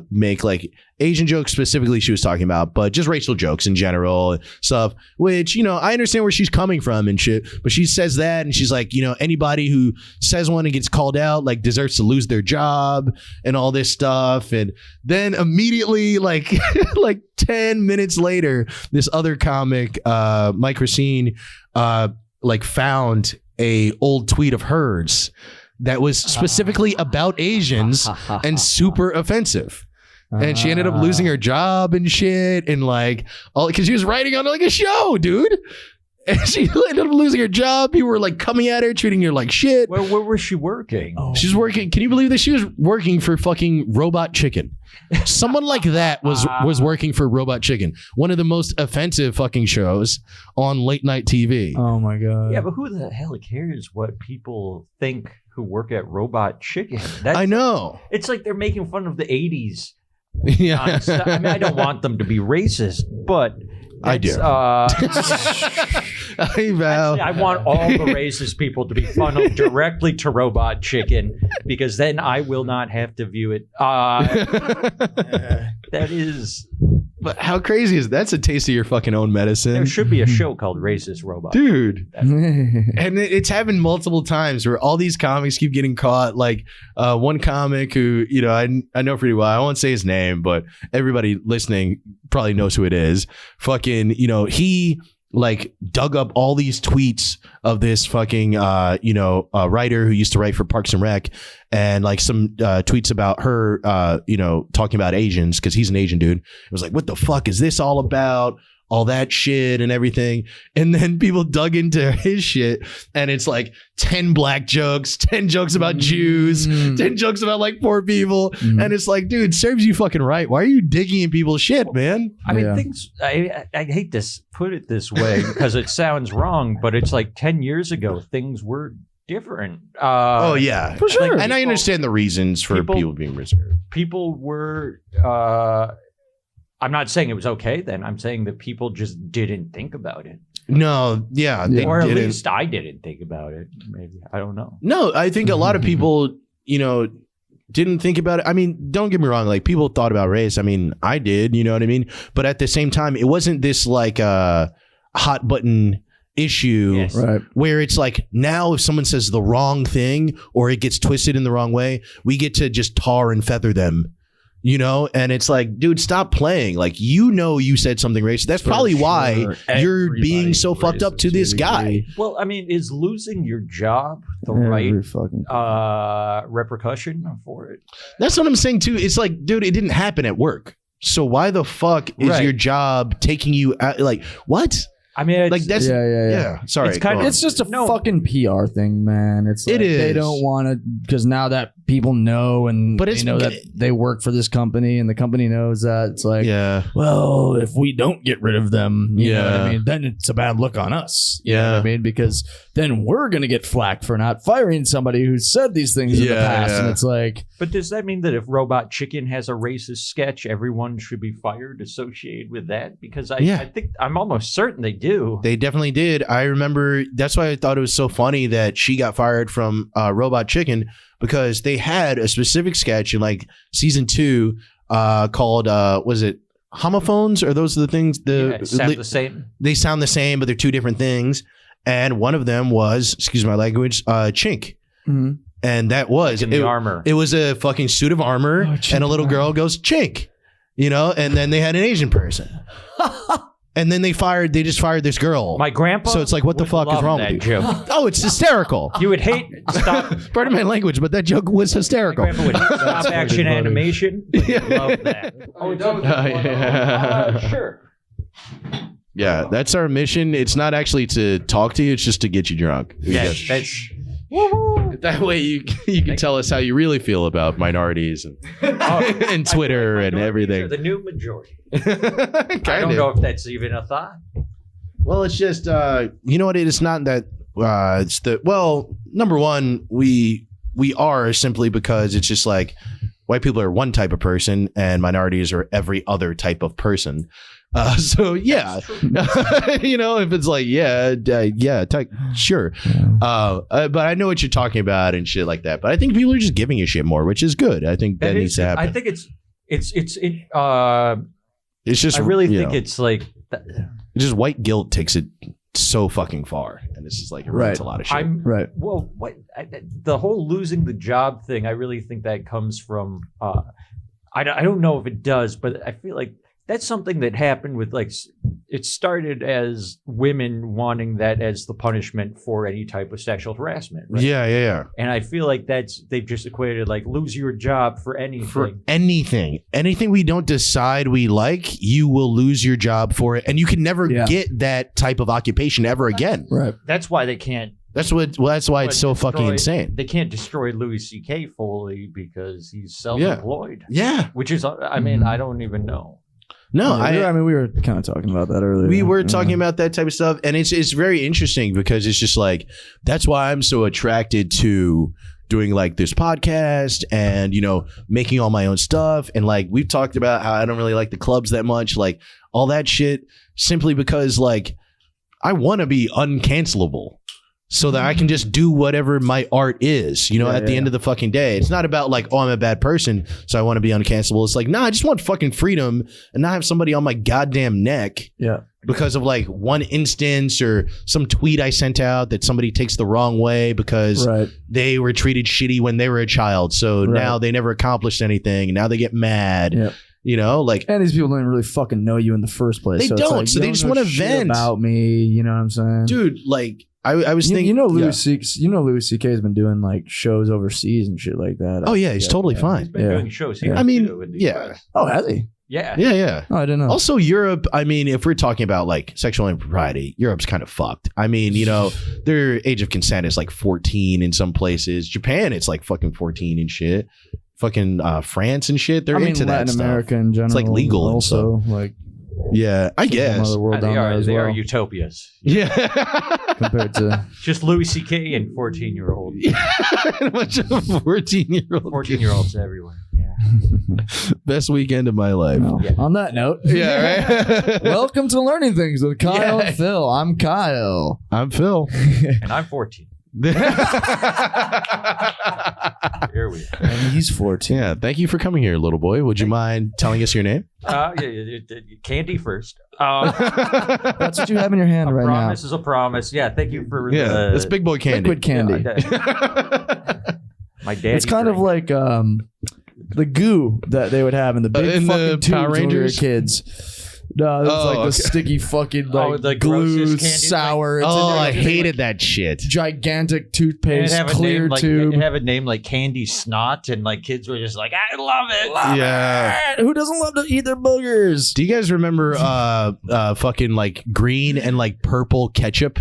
[SPEAKER 1] make like Asian jokes specifically she was talking about, but just racial jokes in general stuff, which, you know, I understand where she's coming from and shit, but she says that and she's like, you know, anybody who says one and gets called out like deserves to lose their job and all this stuff. And then immediately like like 10 minutes later, this other comic, Mike Racine, like found a old tweet of hers that was specifically about Asians and super offensive. And she ended up losing her job and shit, and like all because she was writing on like a show, dude. And she ended up losing her job. People were like coming at her, treating her like shit.
[SPEAKER 3] Where was she working?
[SPEAKER 1] She's working. Can you believe that she was working for fucking Robot Chicken? Someone like that was working for Robot Chicken, one of the most offensive fucking shows on late night TV.
[SPEAKER 2] Oh my god.
[SPEAKER 3] Yeah, but who the hell cares what people think who work at Robot Chicken?
[SPEAKER 1] I know.
[SPEAKER 3] It's like they're making fun of the 80s.
[SPEAKER 1] Yeah.
[SPEAKER 3] I mean, I don't want them to be racist, but
[SPEAKER 1] I do. Hey, Val.
[SPEAKER 3] Actually, I want all the racist people to be funneled directly to Robot Chicken, because then I will not have to view it. That is.
[SPEAKER 1] But how crazy is that? That's a taste of your fucking own medicine.
[SPEAKER 3] There should be a show called Racist Robot.
[SPEAKER 1] Dude. And it's happened multiple times where all these comics keep getting caught. Like one comic who, you know, I know pretty well. I won't say his name, but everybody listening probably knows who it is. Fucking, you know, he like dug up all these tweets of this fucking writer who used to write for Parks and Rec, and like some tweets about her talking about Asians, because he's an Asian dude. It was like, what the fuck is this all about? All that shit and everything. And then people dug into his shit, and it's like 10 black jokes, 10 jokes about Jews, 10 jokes about like poor people. And it's like, dude, serves you fucking right. Why are you digging in people's shit, man?
[SPEAKER 3] I mean, things, I hate to put it this way because it sounds wrong, but it's like 10 years ago, things were different.
[SPEAKER 1] Oh, yeah.
[SPEAKER 2] For sure.
[SPEAKER 1] And I understand the reasons for people being reserved.
[SPEAKER 3] People were... I'm not saying it was okay then. I'm saying that people just didn't think about it.
[SPEAKER 1] No, yeah. They
[SPEAKER 3] or at
[SPEAKER 1] didn't.
[SPEAKER 3] least I didn't think about it. Maybe. I don't know.
[SPEAKER 1] No, I think a lot of people, you know, didn't think about it. I mean, don't get me wrong. Like, people thought about race. I mean, I did, you know what I mean? But at the same time, it wasn't this like hot button issue,
[SPEAKER 3] Yes.
[SPEAKER 2] Right.
[SPEAKER 1] where it's like, now if someone says the wrong thing or it gets twisted in the wrong way, we get to just tar and feather them. You know, and it's like, dude, stop playing. Like, you know, you said something racist. That's probably why you're being so fucked up to this guy.
[SPEAKER 3] Well, I mean, is losing your job the right repercussion for it?
[SPEAKER 1] That's what I'm saying too. It's like, dude, it didn't happen at work. So why the fuck is your job taking you out? Like, what?
[SPEAKER 3] I mean, it's,
[SPEAKER 1] like that's yeah. Sorry,
[SPEAKER 3] it's kind of
[SPEAKER 2] It's just a fucking PR thing, man. It's like
[SPEAKER 1] It is.
[SPEAKER 2] They don't want to, because now that people know, and
[SPEAKER 1] But
[SPEAKER 2] they
[SPEAKER 1] it's-
[SPEAKER 2] know that they work for this company, and the company knows that, it's like,
[SPEAKER 1] yeah.
[SPEAKER 2] well, if we don't get rid of them, you know what
[SPEAKER 1] Yeah.
[SPEAKER 2] I mean, then it's a bad look on us. You know
[SPEAKER 1] Yeah.
[SPEAKER 2] what I mean? Because then we're going to get flack for not firing somebody who said these things in the past. And it's like,
[SPEAKER 3] But does that mean that if Robot Chicken has a racist sketch, everyone should be fired associated with that? Because I think I'm almost certain they do.
[SPEAKER 1] They definitely did. I remember. That's why I thought it was so funny that she got fired from Robot Chicken, because they had a specific sketch in like season 2 called was it homophones? Or those are the things?
[SPEAKER 3] Sound the same.
[SPEAKER 1] They sound the same, but they're two different things. And one of them was, excuse my language, chink.
[SPEAKER 2] mm-hmm.
[SPEAKER 1] And that was
[SPEAKER 3] In the armor.
[SPEAKER 1] It was a fucking suit of armor, and a little girl goes chink, you know. And then they had an Asian person, and then they just fired this girl.
[SPEAKER 3] My grandpa.
[SPEAKER 1] So it's like, what the
[SPEAKER 3] would
[SPEAKER 1] fuck is
[SPEAKER 3] love
[SPEAKER 1] wrong
[SPEAKER 3] that
[SPEAKER 1] with you?
[SPEAKER 3] joke.
[SPEAKER 1] Oh, it's hysterical.
[SPEAKER 3] You would hate stop.
[SPEAKER 1] Pardon my language, but that joke was
[SPEAKER 3] My
[SPEAKER 1] hysterical.
[SPEAKER 3] grandpa would hate stop action
[SPEAKER 2] funny.
[SPEAKER 3] animation. But he'd love that.
[SPEAKER 2] Oh,
[SPEAKER 3] Sure.
[SPEAKER 1] Yeah, that's our mission. It's not actually to talk to you; it's just to get you drunk.
[SPEAKER 3] Yes, that's.
[SPEAKER 1] That way you can tell us how you really feel about minorities and and Twitter and everything.
[SPEAKER 3] The new majority.
[SPEAKER 1] Kind
[SPEAKER 3] I don't
[SPEAKER 1] of.
[SPEAKER 3] know if that's even a thought.
[SPEAKER 1] Well, it's just you know what? It's not that. It's the number one, we are simply because it's just like white people are one type of person and minorities are every other type of person. So yeah, you know, if it's like sure, but I know what you're talking about and shit like that. But I think people are just giving a shit more, which is good. I think that needs to happen.
[SPEAKER 3] I think it's
[SPEAKER 1] just.
[SPEAKER 3] I really think it's like
[SPEAKER 1] it's just white guilt takes it so fucking far, and this is like it ruins a lot of shit.
[SPEAKER 3] Well, the whole losing the job thing, I really think that comes from. I don't know if it does, but I feel like that's something that happened with like it started as women wanting that as the punishment for any type of sexual harassment. Right?
[SPEAKER 1] Yeah.
[SPEAKER 3] And I feel like they've just equated like lose your job for anything.
[SPEAKER 1] For anything we don't decide we like, you will lose your job for it, and you can never get that type of occupation ever again.
[SPEAKER 2] Right.
[SPEAKER 3] That's why they can't.
[SPEAKER 1] That's why it's so fucking insane.
[SPEAKER 3] They can't destroy Louis C.K. fully because he's self-employed.
[SPEAKER 1] Yeah.
[SPEAKER 3] Which is, I mean, I don't even know.
[SPEAKER 1] No,
[SPEAKER 2] I mean, we were kind of talking about that earlier.
[SPEAKER 1] We were talking about that type of stuff, and it's very interesting because it's just like that's why I'm so attracted to doing like this podcast and, you know, making all my own stuff. And like we've talked about how I don't really like the clubs that much, like all that shit, simply because like I want to be uncancelable. So that I can just do whatever my art is, you know, at the end of the fucking day. It's not about like, oh, I'm a bad person, so I want to be uncancelable. It's like, nah, I just want fucking freedom and not have somebody on my goddamn neck because of like one instance or some tweet I sent out that somebody takes the wrong way because they were treated shitty when they were a child. So now they never accomplished anything. And now they get mad. Yeah. You know, like,
[SPEAKER 2] and these people don't even really fucking know you in the first place.
[SPEAKER 1] They don't. So they just want to vent
[SPEAKER 2] about me. You know what I'm saying,
[SPEAKER 1] dude? Like, I was thinking,
[SPEAKER 2] Louis C.K. has been doing like shows overseas and shit like that.
[SPEAKER 1] Oh yeah, he's totally fine.
[SPEAKER 3] He's been doing shows here.
[SPEAKER 1] I mean,
[SPEAKER 3] US.
[SPEAKER 2] Oh, has he?
[SPEAKER 3] Yeah.
[SPEAKER 2] Oh, I didn't know.
[SPEAKER 1] Also, Europe. I mean, if we're talking about like sexual impropriety, Europe's kind of fucked. I mean, you know, their age of consent is like 14 in some places. Japan, it's like fucking 14 and shit. Fucking France and shit. They're into that
[SPEAKER 2] Latin
[SPEAKER 1] stuff.
[SPEAKER 2] America in general.
[SPEAKER 1] It's like legal
[SPEAKER 2] also, like.
[SPEAKER 1] Yeah, I guess.
[SPEAKER 3] They are utopias.
[SPEAKER 1] Yeah.
[SPEAKER 2] Compared to
[SPEAKER 3] just Louis C.K. and 14-year-old.
[SPEAKER 1] A bunch of 14-year-old.
[SPEAKER 3] 14-year-olds everywhere. Yeah.
[SPEAKER 1] Best weekend of my life.
[SPEAKER 2] Well, on that note.
[SPEAKER 1] Yeah, right?
[SPEAKER 2] Welcome to Learning Things with Kyle and Phil. I'm Kyle.
[SPEAKER 1] I'm Phil.
[SPEAKER 3] And I'm 14. Here we are.
[SPEAKER 2] And he's 14.
[SPEAKER 1] Yeah, thank you for coming here, little boy. Would you mind telling us your name?
[SPEAKER 3] Candy first.
[SPEAKER 2] That's what you have in your hand right now.
[SPEAKER 3] Promise is a promise. Yeah, thank you for
[SPEAKER 1] that's big boy candy.
[SPEAKER 2] Liquid candy.
[SPEAKER 3] My dad.
[SPEAKER 2] It's kind of like the goo that they would have in the big
[SPEAKER 1] in
[SPEAKER 2] fucking
[SPEAKER 1] the
[SPEAKER 2] tubes
[SPEAKER 1] Power
[SPEAKER 2] when we were
[SPEAKER 1] Rangers?
[SPEAKER 2] kids. No, it was like the sticky fucking like
[SPEAKER 3] the
[SPEAKER 2] glue,
[SPEAKER 3] grossest candy,
[SPEAKER 2] sour. It's
[SPEAKER 1] Oh, I
[SPEAKER 2] like,
[SPEAKER 1] hated that shit.
[SPEAKER 2] gigantic toothpaste, clear tube.
[SPEAKER 3] Have a name like Candy Snot, and like kids were just like, I love it.
[SPEAKER 1] Yeah.
[SPEAKER 2] Who doesn't love to eat their boogers?
[SPEAKER 1] Do you guys remember fucking like green and like purple ketchup?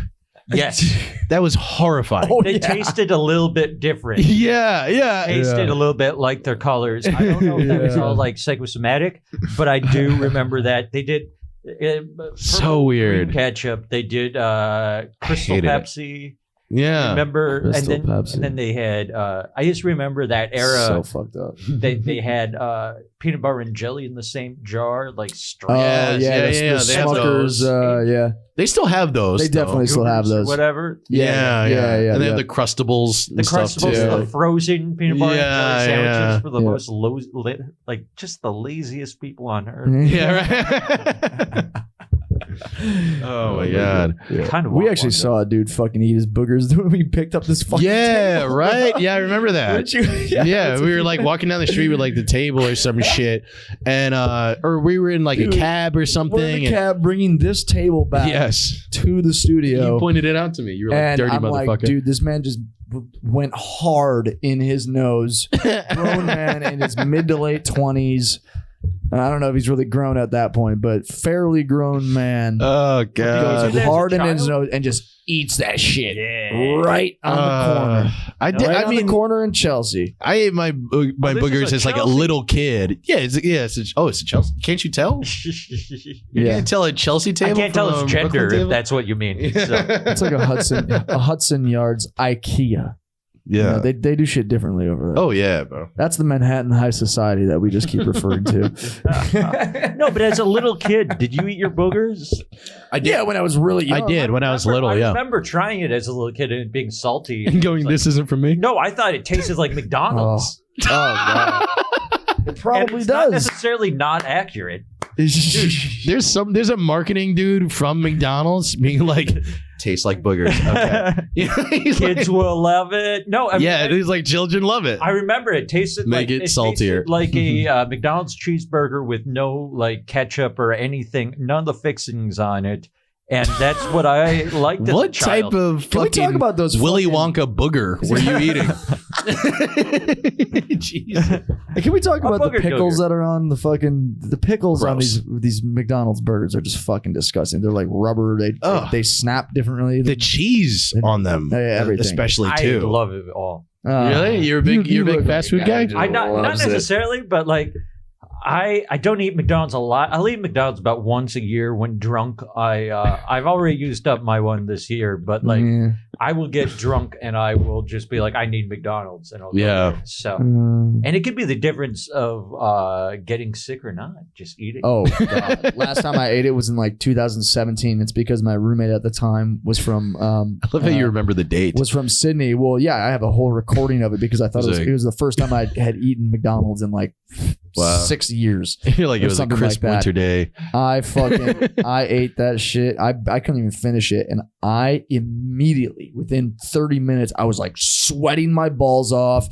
[SPEAKER 3] Yes.
[SPEAKER 1] That was horrifying.
[SPEAKER 2] Oh,
[SPEAKER 3] They tasted a little bit different.
[SPEAKER 1] Yeah.
[SPEAKER 3] Tasted a little bit like their colors. I don't know if that was all like psychosomatic, but I do remember that they did
[SPEAKER 1] so weird
[SPEAKER 3] green ketchup. They did Crystal Pepsi.
[SPEAKER 1] Yeah.
[SPEAKER 3] Remember,
[SPEAKER 2] Crystal
[SPEAKER 3] and
[SPEAKER 2] Pepsi.
[SPEAKER 3] then they had. I just remember that era.
[SPEAKER 2] So fucked up.
[SPEAKER 3] They had peanut butter and jelly in the same jar, like
[SPEAKER 2] Oh
[SPEAKER 3] straight.
[SPEAKER 1] Yeah,
[SPEAKER 2] the
[SPEAKER 1] they have
[SPEAKER 2] Smuckers.
[SPEAKER 1] those. They still have those.
[SPEAKER 2] They definitely still have those.
[SPEAKER 3] Whatever.
[SPEAKER 1] Yeah. And they have the Crustables.
[SPEAKER 3] The
[SPEAKER 1] And stuff
[SPEAKER 3] Crustables,
[SPEAKER 1] too.
[SPEAKER 3] the frozen peanut butter and jelly sandwiches for the
[SPEAKER 2] Yeah.
[SPEAKER 3] most like just the laziest people on earth.
[SPEAKER 1] Yeah. Right. Oh my god.
[SPEAKER 2] Yeah.
[SPEAKER 3] Kind of
[SPEAKER 2] We actually saw a dude fucking eat his boogers when we picked up this fucking
[SPEAKER 1] Yeah,
[SPEAKER 2] table.
[SPEAKER 1] right. Yeah, I remember that.
[SPEAKER 2] Didn't you?
[SPEAKER 1] Yeah, we were like walking down the street with like the table or some shit, and or we were in like
[SPEAKER 2] Dude,
[SPEAKER 1] a cab or something.
[SPEAKER 2] We're in the
[SPEAKER 1] and-
[SPEAKER 2] cab bringing this table back
[SPEAKER 1] Yes,
[SPEAKER 2] to the studio.
[SPEAKER 1] you pointed it out to me. You were like,
[SPEAKER 2] and
[SPEAKER 1] "Dirty
[SPEAKER 2] I'm
[SPEAKER 1] motherfucker."
[SPEAKER 2] like, dude, this man just went hard in his nose. Grown man in his mid to late 20s. I don't know if he's really grown at that point, but fairly grown man.
[SPEAKER 1] Oh
[SPEAKER 2] goes
[SPEAKER 1] god.
[SPEAKER 2] hard in his
[SPEAKER 3] child?
[SPEAKER 2] nose and just eats that shit
[SPEAKER 3] Yeah.
[SPEAKER 2] right on the corner.
[SPEAKER 1] I did.
[SPEAKER 2] Right
[SPEAKER 1] I
[SPEAKER 2] on
[SPEAKER 1] mean,
[SPEAKER 2] the corner in Chelsea.
[SPEAKER 1] I ate my
[SPEAKER 3] this is
[SPEAKER 1] boogers
[SPEAKER 3] a
[SPEAKER 1] as like a
[SPEAKER 3] Chelsea?
[SPEAKER 1] little kid. Yeah, it's a Chelsea. Can't you tell? You
[SPEAKER 2] Yeah.
[SPEAKER 1] can't tell a Chelsea
[SPEAKER 3] I
[SPEAKER 1] table.
[SPEAKER 3] can't tell
[SPEAKER 1] from
[SPEAKER 3] its
[SPEAKER 1] a Brooklyn
[SPEAKER 3] gender
[SPEAKER 1] table?
[SPEAKER 3] if that's what you mean. So,
[SPEAKER 2] It's like a Hudson Yards IKEA.
[SPEAKER 1] Yeah.
[SPEAKER 2] You know, they do shit differently over there.
[SPEAKER 1] Oh yeah, bro.
[SPEAKER 2] That's the Manhattan High Society that we just keep referring to.
[SPEAKER 3] No, but as a little kid, did you eat your boogers?
[SPEAKER 1] I did.
[SPEAKER 2] Yeah, when I was really young.
[SPEAKER 1] I did when I was little.
[SPEAKER 3] I
[SPEAKER 1] Yeah.
[SPEAKER 3] remember trying it as a little kid and it being salty.
[SPEAKER 1] And going,
[SPEAKER 3] It's
[SPEAKER 1] this isn't for me.
[SPEAKER 3] no, I thought it tasted like McDonald's.
[SPEAKER 2] Oh God. It
[SPEAKER 3] And
[SPEAKER 2] probably
[SPEAKER 3] it's not
[SPEAKER 2] does.
[SPEAKER 3] necessarily not accurate.
[SPEAKER 1] There's a marketing dude from McDonald's being like, tastes like boogers. Okay. He's
[SPEAKER 3] Kids
[SPEAKER 1] like,
[SPEAKER 3] will love it. No, I mean,
[SPEAKER 1] yeah, he's like, children love it.
[SPEAKER 3] I remember it tasted
[SPEAKER 1] Make
[SPEAKER 3] like
[SPEAKER 1] it saltier.
[SPEAKER 3] tasted like a McDonald's cheeseburger with no like ketchup or anything, none of the fixings on it, and that's what I liked. As a
[SPEAKER 1] What type
[SPEAKER 3] child.
[SPEAKER 1] of
[SPEAKER 2] Can we
[SPEAKER 1] fucking
[SPEAKER 2] talk about those
[SPEAKER 1] Willy
[SPEAKER 2] fucking-
[SPEAKER 1] Wonka booger were you eating? Jeez.
[SPEAKER 2] Hey, can we talk
[SPEAKER 3] A
[SPEAKER 2] about the
[SPEAKER 3] booger
[SPEAKER 2] pickles
[SPEAKER 3] dooger.
[SPEAKER 2] that are on the pickles on
[SPEAKER 1] Gross.
[SPEAKER 2] these McDonald's burgers are just fucking disgusting. They're like rubber.
[SPEAKER 1] Ugh.
[SPEAKER 2] They snap differently.
[SPEAKER 1] The cheese on them,
[SPEAKER 2] Yeah, everything.
[SPEAKER 1] especially
[SPEAKER 3] I
[SPEAKER 1] too.
[SPEAKER 3] love it all.
[SPEAKER 1] Really? You're a big
[SPEAKER 2] look
[SPEAKER 1] fast
[SPEAKER 2] like
[SPEAKER 1] food guy?
[SPEAKER 2] who
[SPEAKER 3] I not
[SPEAKER 2] loves it.
[SPEAKER 3] necessarily, but like I don't eat McDonald's a lot. I'll eat McDonald's about once a year when drunk. I've already used up my one this year, but like
[SPEAKER 2] Yeah.
[SPEAKER 3] I will get drunk and I will just be like, I need McDonald's, and I'll go
[SPEAKER 1] Yeah.
[SPEAKER 3] there. So
[SPEAKER 2] Mm.
[SPEAKER 3] and it could be the difference of getting sick or not, just eating.
[SPEAKER 2] Oh God. Last time I ate it was in like 2017. It's because my roommate at the time was from
[SPEAKER 1] I love how you remember the date.
[SPEAKER 2] was from Sydney. Well, yeah, I have a whole recording of it because I thought
[SPEAKER 1] It's like-
[SPEAKER 2] it was the first time I had eaten McDonald's in like
[SPEAKER 1] Wow.
[SPEAKER 2] 6 years.
[SPEAKER 1] You're like,
[SPEAKER 2] or
[SPEAKER 1] it was a
[SPEAKER 2] something
[SPEAKER 1] crisp
[SPEAKER 2] like that.
[SPEAKER 1] winter day.
[SPEAKER 2] I ate that shit. I couldn't even finish it. And I immediately, within 30 minutes, I was like sweating my balls off,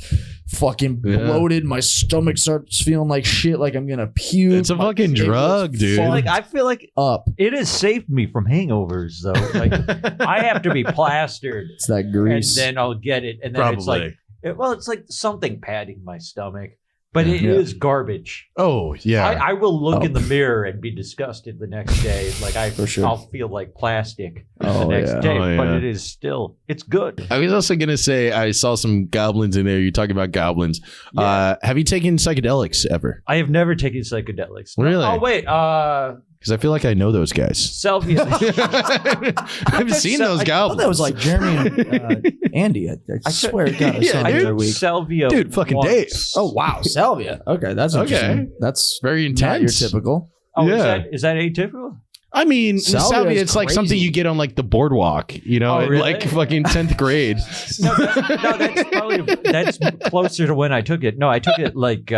[SPEAKER 2] fucking
[SPEAKER 1] Yeah.
[SPEAKER 2] bloated. My stomach starts feeling like shit, like I'm going to puke.
[SPEAKER 1] It's a fucking
[SPEAKER 2] It was
[SPEAKER 1] drug, dude.
[SPEAKER 2] fucked
[SPEAKER 3] Like I feel like
[SPEAKER 2] up.
[SPEAKER 3] it has saved me from hangovers though. Like I have to be plastered
[SPEAKER 2] It's that grease.
[SPEAKER 3] and then I'll get it, and then
[SPEAKER 1] Probably.
[SPEAKER 3] it's like it's like something padding my stomach. But it
[SPEAKER 2] Yeah.
[SPEAKER 3] is garbage.
[SPEAKER 1] Oh, yeah.
[SPEAKER 3] I will look
[SPEAKER 2] Oh.
[SPEAKER 3] in the mirror and be disgusted the next day. Like
[SPEAKER 2] For sure.
[SPEAKER 3] I'll feel like plastic the
[SPEAKER 2] Oh,
[SPEAKER 3] next
[SPEAKER 2] yeah.
[SPEAKER 3] day.
[SPEAKER 1] Oh,
[SPEAKER 3] But
[SPEAKER 1] yeah.
[SPEAKER 3] it is still, it's good.
[SPEAKER 1] I was also going to say, I saw some goblins in there. You're talking about goblins.
[SPEAKER 3] Yeah.
[SPEAKER 1] Have you taken psychedelics ever?
[SPEAKER 3] I have never taken psychedelics.
[SPEAKER 1] Really?
[SPEAKER 3] Oh wait,
[SPEAKER 1] Because I feel like I know those guys.
[SPEAKER 3] salvia.
[SPEAKER 1] I've seen those
[SPEAKER 2] I thought
[SPEAKER 1] goblins.
[SPEAKER 2] that was like Jeremy and Andy. I swear to God, I
[SPEAKER 1] Yeah,
[SPEAKER 2] saw
[SPEAKER 1] dude.
[SPEAKER 2] them
[SPEAKER 3] I
[SPEAKER 2] the other
[SPEAKER 3] took
[SPEAKER 2] week.
[SPEAKER 3] salvia.
[SPEAKER 1] Dude, fucking
[SPEAKER 3] once.
[SPEAKER 1] Dave.
[SPEAKER 2] Oh wow, salvia. Okay, that's
[SPEAKER 1] Okay.
[SPEAKER 2] interesting. That's
[SPEAKER 1] Very
[SPEAKER 2] not your
[SPEAKER 1] intense.
[SPEAKER 2] typical.
[SPEAKER 3] Oh,
[SPEAKER 1] Yeah.
[SPEAKER 3] is that atypical?
[SPEAKER 1] I mean,
[SPEAKER 2] Salvia
[SPEAKER 1] salvia,
[SPEAKER 2] is
[SPEAKER 1] it's like
[SPEAKER 2] crazy.
[SPEAKER 1] something you get on like the boardwalk, you know,
[SPEAKER 3] Oh,
[SPEAKER 1] in,
[SPEAKER 3] really?
[SPEAKER 1] like fucking 10th grade.
[SPEAKER 3] No, that's closer to when I took it. No, I took it like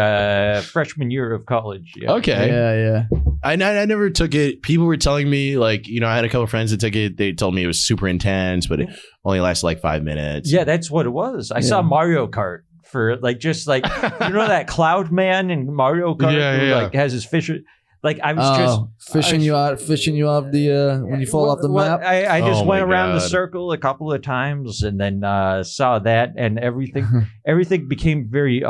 [SPEAKER 3] freshman year of college. Yeah.
[SPEAKER 1] Okay.
[SPEAKER 2] Yeah.
[SPEAKER 1] I never took it. People were telling me, like, you know, I had a couple of friends that took it. They told me it was super intense, but it only lasted like 5 minutes.
[SPEAKER 3] Yeah, that's what it was. I saw Mario Kart for like just like you know that Cloud Man in Mario Kart who
[SPEAKER 1] Yeah.
[SPEAKER 3] like has his fish. Like I was just
[SPEAKER 2] fishing you off the when you fall off the map.
[SPEAKER 3] I just
[SPEAKER 1] Oh
[SPEAKER 3] went
[SPEAKER 1] my
[SPEAKER 3] around the
[SPEAKER 1] God.
[SPEAKER 3] circle a couple of times and then saw that and everything became very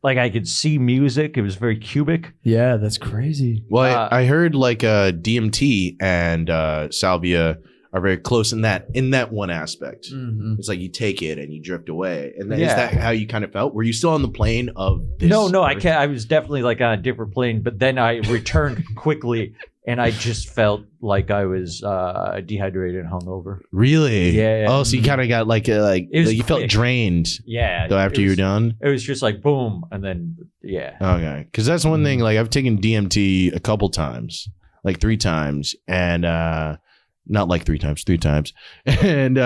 [SPEAKER 3] like I could see music. It was very cubic.
[SPEAKER 2] Yeah, that's crazy.
[SPEAKER 1] Well, I heard like DMT and salvia are very close in that one aspect.
[SPEAKER 2] Mm-hmm.
[SPEAKER 1] It's like you take it and you drift away. And then,
[SPEAKER 3] Yeah.
[SPEAKER 1] is that how you kind of felt? Were you still on the plane of this?
[SPEAKER 3] No, I can't. I was definitely like on a different plane, but then I returned quickly and I just felt like I was dehydrated and hungover.
[SPEAKER 1] Really?
[SPEAKER 3] Yeah.
[SPEAKER 1] Oh, so you kind of got like
[SPEAKER 3] It was
[SPEAKER 1] you felt
[SPEAKER 3] quick.
[SPEAKER 1] drained
[SPEAKER 3] Yeah.
[SPEAKER 1] though after
[SPEAKER 3] it
[SPEAKER 1] you were
[SPEAKER 3] was-
[SPEAKER 1] done?
[SPEAKER 3] It was just like boom, and then yeah.
[SPEAKER 1] Okay. Because that's one thing. Like I've taken DMT a couple times, like 3 times, and not like 3 times, 3 times. And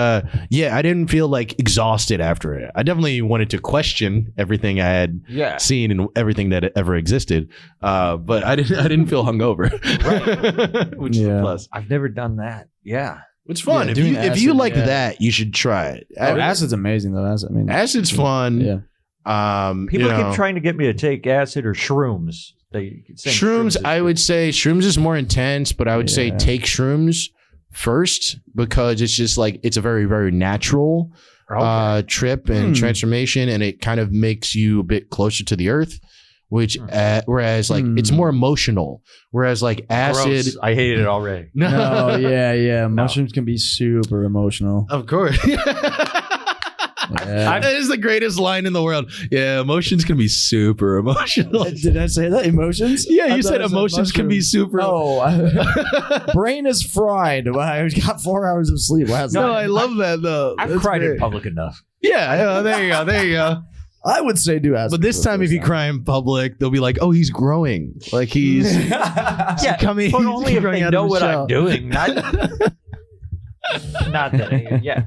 [SPEAKER 1] yeah, I didn't feel like exhausted after it. I definitely wanted to question everything I had
[SPEAKER 3] Yeah.
[SPEAKER 1] seen and everything that ever existed. But I didn't feel hungover. Right. Which is a
[SPEAKER 2] Yeah.
[SPEAKER 1] plus.
[SPEAKER 3] I've never done that. Yeah.
[SPEAKER 1] It's fun.
[SPEAKER 2] Yeah,
[SPEAKER 1] if
[SPEAKER 2] doing
[SPEAKER 1] you
[SPEAKER 2] acid,
[SPEAKER 1] like
[SPEAKER 2] yeah.
[SPEAKER 1] that, you should try it.
[SPEAKER 2] Oh, acid's amazing though.
[SPEAKER 1] Acid's fun.
[SPEAKER 2] Yeah.
[SPEAKER 3] People
[SPEAKER 1] you know,
[SPEAKER 3] keep trying to get me to take acid or shrooms. They keep saying
[SPEAKER 1] shrooms.
[SPEAKER 3] is
[SPEAKER 1] I would say shrooms is more intense, but I would say
[SPEAKER 2] Yeah.
[SPEAKER 1] take shrooms first because it's just like it's a very, very natural
[SPEAKER 3] Okay.
[SPEAKER 1] trip and
[SPEAKER 2] Hmm.
[SPEAKER 1] transformation, and it kind of makes you a bit closer to the earth. Which whereas like it's
[SPEAKER 2] Hmm.
[SPEAKER 1] more emotional, whereas like acid.
[SPEAKER 3] Gross. I hate it already.
[SPEAKER 2] No, yeah. Mushrooms can be super emotional.
[SPEAKER 1] Of course. That is the greatest line in the world. Yeah, emotions can be super emotional.
[SPEAKER 2] Did I say that? Emotions?
[SPEAKER 1] Yeah,
[SPEAKER 2] I
[SPEAKER 1] you
[SPEAKER 2] thought
[SPEAKER 1] said
[SPEAKER 2] I
[SPEAKER 1] emotions can be
[SPEAKER 2] mushrooms.
[SPEAKER 1] super.
[SPEAKER 2] Oh, brain is fried. I got 4 hours of sleep.
[SPEAKER 1] No, I love that though.
[SPEAKER 3] I've
[SPEAKER 1] That's
[SPEAKER 3] cried in
[SPEAKER 1] great.
[SPEAKER 3] public enough.
[SPEAKER 1] Yeah, there you go. There you go.
[SPEAKER 2] I would say do ask.
[SPEAKER 1] But this time, if you cry in public, they'll be like, "Oh, he's growing. Like he's
[SPEAKER 3] Yeah,
[SPEAKER 1] coming.
[SPEAKER 3] but
[SPEAKER 1] he's
[SPEAKER 3] only if
[SPEAKER 1] growing
[SPEAKER 3] they
[SPEAKER 1] out of
[SPEAKER 3] know
[SPEAKER 1] his
[SPEAKER 3] what
[SPEAKER 1] shell."
[SPEAKER 3] I'm doing. Not that. Yeah,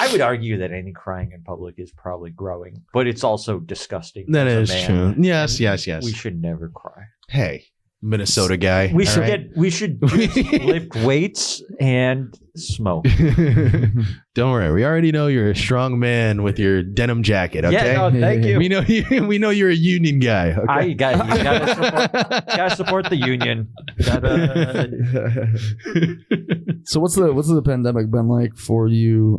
[SPEAKER 3] I would argue that any crying in public is probably growing, but it's also disgusting.
[SPEAKER 1] That
[SPEAKER 3] as a
[SPEAKER 1] is
[SPEAKER 3] man.
[SPEAKER 1] true. Yes,
[SPEAKER 3] And
[SPEAKER 1] yes.
[SPEAKER 3] We should never cry.
[SPEAKER 1] Hey, Minnesota guy.
[SPEAKER 3] We
[SPEAKER 1] all
[SPEAKER 3] should
[SPEAKER 1] right?
[SPEAKER 3] we should just lift weights and smoke.
[SPEAKER 1] Don't worry. We already know you're a strong man with your denim jacket. Okay.
[SPEAKER 3] Yeah, no, thank you.
[SPEAKER 1] We know you. We know you're a union guy. Okay.
[SPEAKER 3] You gotta support the union.
[SPEAKER 2] So what's the pandemic been like for you?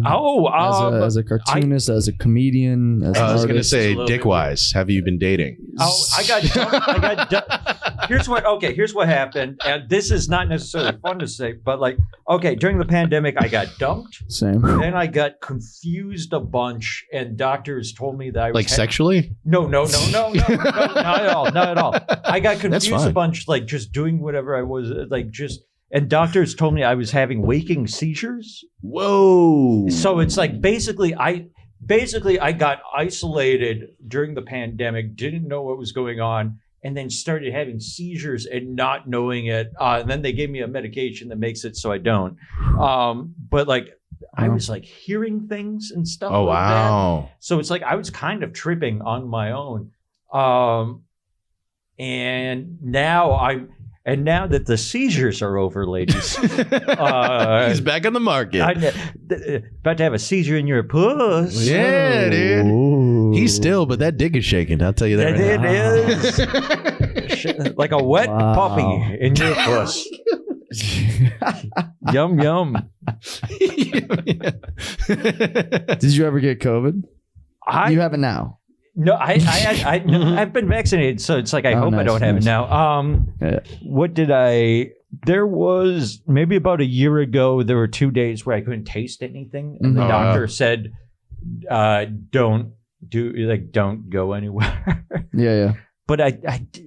[SPEAKER 2] As a cartoonist, as a comedian, as an
[SPEAKER 1] I was gonna
[SPEAKER 2] artist?
[SPEAKER 1] say,
[SPEAKER 3] a little
[SPEAKER 1] dick wise, have you been dating?
[SPEAKER 3] I got dumped. Here's what happened, and this is not necessarily fun to say, but like, okay, during the pandemic, I got dumped.
[SPEAKER 2] Same.
[SPEAKER 3] Then I got confused a bunch, and doctors told me that I was
[SPEAKER 1] Like sexually?
[SPEAKER 3] No, not at all. I got confused
[SPEAKER 1] fine.
[SPEAKER 3] a bunch, like just doing whatever I was, and doctors told me I was having waking seizures.
[SPEAKER 1] Whoa.
[SPEAKER 3] So it's like basically I got isolated during the pandemic, didn't know what was going on, and then started having seizures and not knowing it. And then they gave me a medication that makes it so I don't. But like I was like hearing things and stuff.
[SPEAKER 1] Oh
[SPEAKER 3] like
[SPEAKER 1] wow.
[SPEAKER 3] that. So it's like I was kind of tripping on my own. And now that the seizures are over, ladies,
[SPEAKER 1] He's back on the market.
[SPEAKER 3] about to have a seizure in your puss.
[SPEAKER 1] Yeah, dude.
[SPEAKER 2] Ooh.
[SPEAKER 1] He's still, but that dick is shaking. I'll tell you that.
[SPEAKER 3] It
[SPEAKER 1] right
[SPEAKER 3] is like a wet
[SPEAKER 2] Wow.
[SPEAKER 3] puppy in your puss. Yum yum.
[SPEAKER 2] Did you ever get COVID? You have it now.
[SPEAKER 3] No, I've been vaccinated, so it's like I hope I
[SPEAKER 2] nice,
[SPEAKER 3] don't have it
[SPEAKER 2] nice.
[SPEAKER 3] now.
[SPEAKER 2] Yeah.
[SPEAKER 3] What did I? There was maybe about a year ago. There were 2 days where I couldn't taste anything, and the
[SPEAKER 2] Mhm.
[SPEAKER 3] doctor said, "Don't go anywhere."
[SPEAKER 2] Yeah.
[SPEAKER 3] But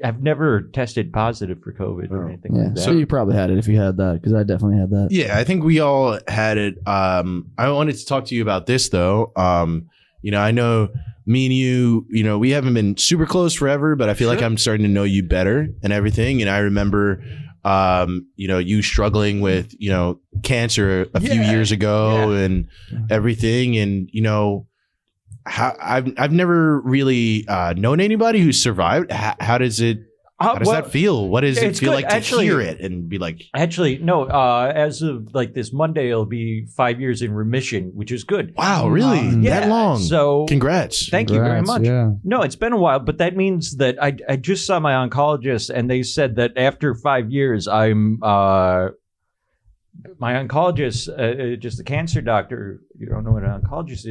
[SPEAKER 3] I've never tested positive for COVID or anything
[SPEAKER 2] Yeah.
[SPEAKER 3] like that.
[SPEAKER 2] So you probably had it if you had that, because I definitely had that.
[SPEAKER 1] Yeah, I think we all had it. I wanted to talk to you about this though. I know me and you, we haven't been super close forever, but I feel like I'm starting to know you better and everything. And I remember, you struggling with, cancer a few years ago and everything. And, how I've never really known anybody who survived. How does that feel? What does it feel
[SPEAKER 3] good.
[SPEAKER 1] like to hear it and be like?
[SPEAKER 3] Actually, no. As of like this Monday, it'll be 5 years in remission, which is good.
[SPEAKER 1] Wow, really? That long?
[SPEAKER 3] So
[SPEAKER 1] Congrats.
[SPEAKER 3] Thank you very much.
[SPEAKER 2] Yeah.
[SPEAKER 3] No, it's been a while, but that means that I just saw my oncologist, and they said that after 5 years, I'm my oncologist, just the cancer doctor. You don't know what an oncologist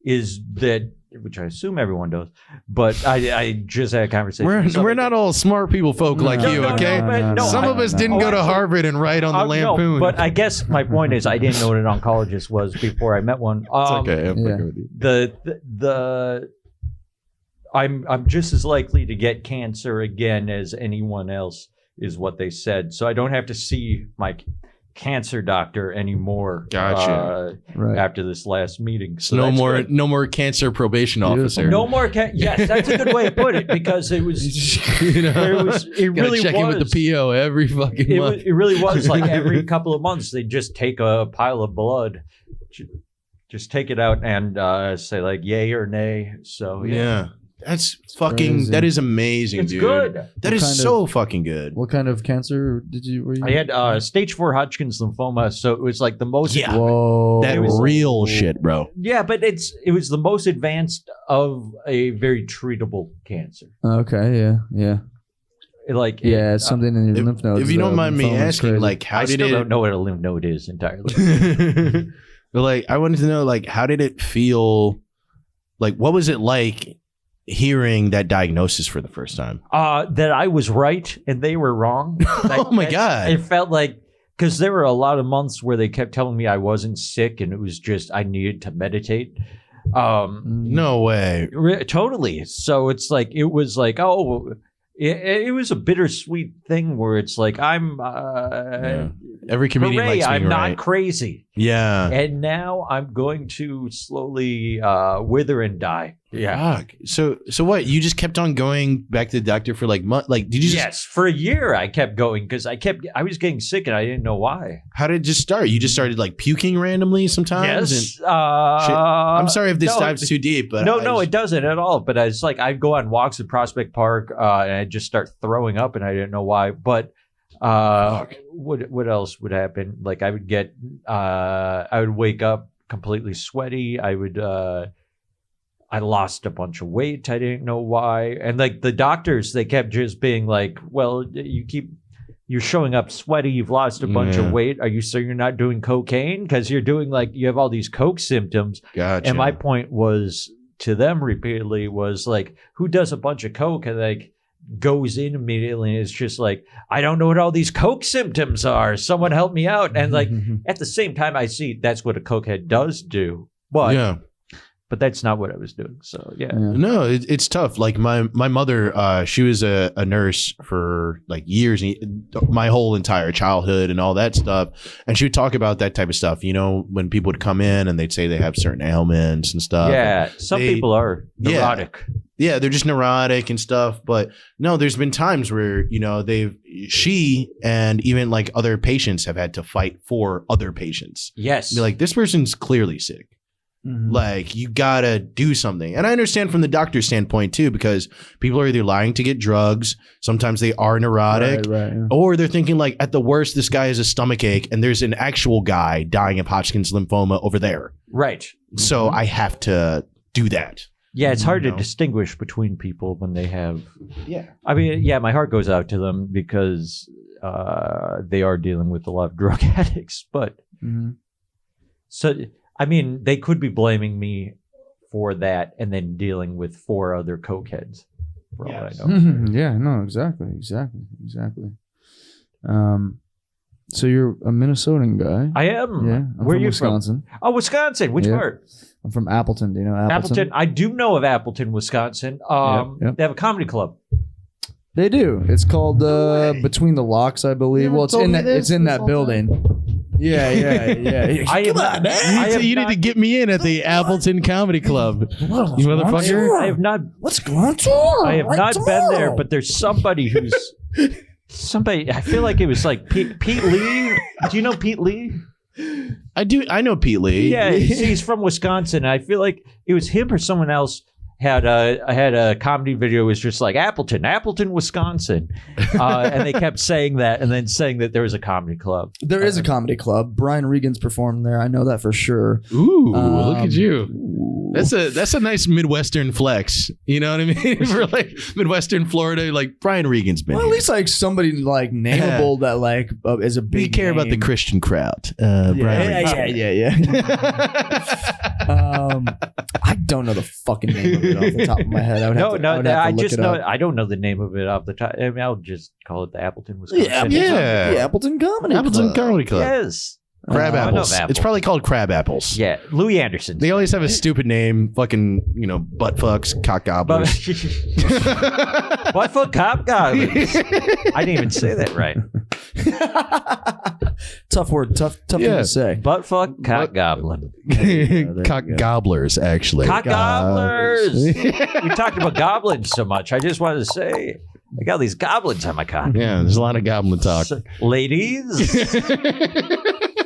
[SPEAKER 3] is that, which I assume everyone does, but I just had a conversation.
[SPEAKER 1] We're not all smart people folk like
[SPEAKER 2] No,
[SPEAKER 1] you,
[SPEAKER 2] no,
[SPEAKER 1] okay?
[SPEAKER 2] no,
[SPEAKER 1] Some of us didn't go to Harvard and write on the Lampoon.
[SPEAKER 3] No, but I guess my point is I didn't know what an oncologist was before I met one.
[SPEAKER 1] It's okay. I'm fucking with you.
[SPEAKER 3] I'm just as likely to get cancer again as anyone else, is what they said. So I don't have to see my cancer doctor anymore.
[SPEAKER 1] Gotcha.
[SPEAKER 2] Right.
[SPEAKER 3] After this last meeting. So
[SPEAKER 1] no
[SPEAKER 3] that's
[SPEAKER 1] more,
[SPEAKER 3] good.
[SPEAKER 1] no more cancer probation officer.
[SPEAKER 3] No more. Yes, that's a good way to put it, because it was. It
[SPEAKER 1] Gotta
[SPEAKER 3] really
[SPEAKER 1] check
[SPEAKER 3] was.
[SPEAKER 1] in with the PO every fucking month.
[SPEAKER 3] It really was like every couple of months they just take a pile of blood, just take it out and say like yay or nay. So
[SPEAKER 1] Yeah. That's fucking.
[SPEAKER 2] crazy.
[SPEAKER 1] That is amazing,
[SPEAKER 3] It's
[SPEAKER 1] dude.
[SPEAKER 3] good.
[SPEAKER 1] That is
[SPEAKER 2] kind of-
[SPEAKER 1] so fucking good.
[SPEAKER 2] What kind of cancer were you?
[SPEAKER 3] I had stage 4 Hodgkin's lymphoma, so it was like the most.
[SPEAKER 1] Yeah.
[SPEAKER 2] Whoa.
[SPEAKER 1] That real shit, bro.
[SPEAKER 3] Yeah, but it was the most advanced of a very treatable cancer.
[SPEAKER 2] Okay. Yeah.
[SPEAKER 3] Like
[SPEAKER 2] It's something in your lymph nodes.
[SPEAKER 1] If you don't mind me
[SPEAKER 2] Lymphoma is
[SPEAKER 1] asking,
[SPEAKER 2] crazy.
[SPEAKER 1] like, how
[SPEAKER 3] I
[SPEAKER 1] did
[SPEAKER 3] still
[SPEAKER 1] it?
[SPEAKER 3] don't know what a lymph node is entirely.
[SPEAKER 1] But like, I wanted to know, like, how did it feel? Like, what was it like hearing that diagnosis for the first time?
[SPEAKER 3] That I was right and they were wrong.
[SPEAKER 1] Oh my God.
[SPEAKER 3] It felt like, because there were a lot of months where they kept telling me I wasn't sick and it was just I needed to meditate.
[SPEAKER 1] No way.
[SPEAKER 3] Totally. So it's like it was like it was a bittersweet thing where it's like I'm
[SPEAKER 1] Every comedian
[SPEAKER 3] hooray,
[SPEAKER 1] likes being
[SPEAKER 3] I'm
[SPEAKER 1] right.
[SPEAKER 3] not crazy.
[SPEAKER 1] Yeah.
[SPEAKER 3] And now I'm going to slowly wither and die. Yeah.
[SPEAKER 1] Fuck. So what? You just kept on going back to the doctor for like months? Like, did you just?
[SPEAKER 3] Yes, for a year I kept going because I was getting sick and I didn't know why.
[SPEAKER 1] How did it just start? You just started like puking randomly sometimes.
[SPEAKER 3] Yes.
[SPEAKER 1] And, I'm sorry if this dives too deep, but
[SPEAKER 3] no, it doesn't at all. But it's like I'd go on walks at Prospect Park and I'd just start throwing up and I didn't know why. But what else would happen? Like I would get I would wake up completely sweaty. I lost a bunch of weight. I didn't know why. And like the doctors, they kept just being like, well, you're showing up sweaty. You've lost a bunch of weight. You're not doing cocaine? Because you're doing like, you have all these coke symptoms.
[SPEAKER 1] Gotcha.
[SPEAKER 3] And my point was to them repeatedly was like, who does a bunch of coke and like goes in immediately and it's just like, I don't know what all these coke symptoms are. Someone help me out. And like at the same time, I see that's what a cokehead does do. But but that's not what I was doing. So yeah.
[SPEAKER 1] No, it's tough. Like my mother, she was a nurse for like years, my whole entire childhood and all that stuff. And she would talk about that type of stuff. You know, when people would come in and they'd say they have certain ailments and stuff.
[SPEAKER 3] Yeah, some people are neurotic.
[SPEAKER 1] Yeah, they're just neurotic and stuff. But no, there's been times where, you know, she and even like other patients have had to fight for other patients.
[SPEAKER 3] Yes.
[SPEAKER 1] Be like, this person's clearly sick. Like, you gotta do something. And I understand from the doctor's standpoint too, because people are either lying to get drugs, sometimes they are neurotic, or they're thinking like, at the worst, this guy has a stomach ache and there's an actual guy dying of Hodgkin's lymphoma over there.
[SPEAKER 3] Right.
[SPEAKER 1] So I have to do that.
[SPEAKER 3] Yeah, it's hard to distinguish between people when they have.
[SPEAKER 1] Yeah.
[SPEAKER 3] I mean, yeah, my heart goes out to them because they are dealing with a lot of drug addicts. But so, I mean, they could be blaming me for that and then dealing with 4 other cokeheads, for all I know.
[SPEAKER 2] Yeah, no, exactly. So you're a Minnesotan guy.
[SPEAKER 3] I am.
[SPEAKER 2] Yeah, I'm
[SPEAKER 3] Where are
[SPEAKER 2] from
[SPEAKER 3] you
[SPEAKER 2] Wisconsin.
[SPEAKER 3] from? Oh, Wisconsin. Which part?
[SPEAKER 2] I'm from Appleton. Do you know Appleton?
[SPEAKER 3] Appleton. I do know of Appleton, Wisconsin. They have a comedy club.
[SPEAKER 2] They do. It's called Between the Locks, I believe. Well, it's in that building. Yeah.
[SPEAKER 3] Come on, man.
[SPEAKER 1] You need to get me in at the Appleton Comedy Club. You motherfucker.
[SPEAKER 3] I have not.
[SPEAKER 2] What's going on?
[SPEAKER 3] I have not been there, but there's somebody who's somebody. I feel like it was like Pete Lee. Do you know Pete Lee?
[SPEAKER 1] I do. I know Pete Lee.
[SPEAKER 3] Yeah, he's from Wisconsin. I feel like it was him or someone else had a comedy video. It was just like Appleton, Wisconsin, and they kept saying that and then saying that there was a comedy club.
[SPEAKER 2] There is a comedy club. Brian Regan's performed there. I know that for sure.
[SPEAKER 1] Ooh, look at you. That's a nice Midwestern flex. You know what I mean? For like Midwestern Florida, like Brian Regan's been.
[SPEAKER 2] Well, at least like somebody like nameable that like is a big.
[SPEAKER 1] We care about the Christian crowd. Brian Regan.
[SPEAKER 2] I don't know the fucking name of it off the top of my head. I
[SPEAKER 3] don't know the name of it off the top. I mean, I'll just call it the Appleton, Wisconsin.
[SPEAKER 1] Yeah.
[SPEAKER 2] Appleton Comedy
[SPEAKER 1] Club.
[SPEAKER 3] Yes.
[SPEAKER 1] Crab apples. It's probably called crab apples.
[SPEAKER 3] Yeah. Louis Anderson.
[SPEAKER 1] They always have a stupid name. Fucking, butt fucks, cock gobblers.
[SPEAKER 3] Butt fuck cop gobblers. I didn't even say that right.
[SPEAKER 2] Tough word. Tough thing to say.
[SPEAKER 3] Butt fuck cock goblin.
[SPEAKER 1] Cock gobblers, actually.
[SPEAKER 3] Cock gobblers. We talked about goblins so much. I just wanted to say, I got these goblins on my cock.
[SPEAKER 1] Yeah, there's a lot of goblin talk.
[SPEAKER 3] So, ladies.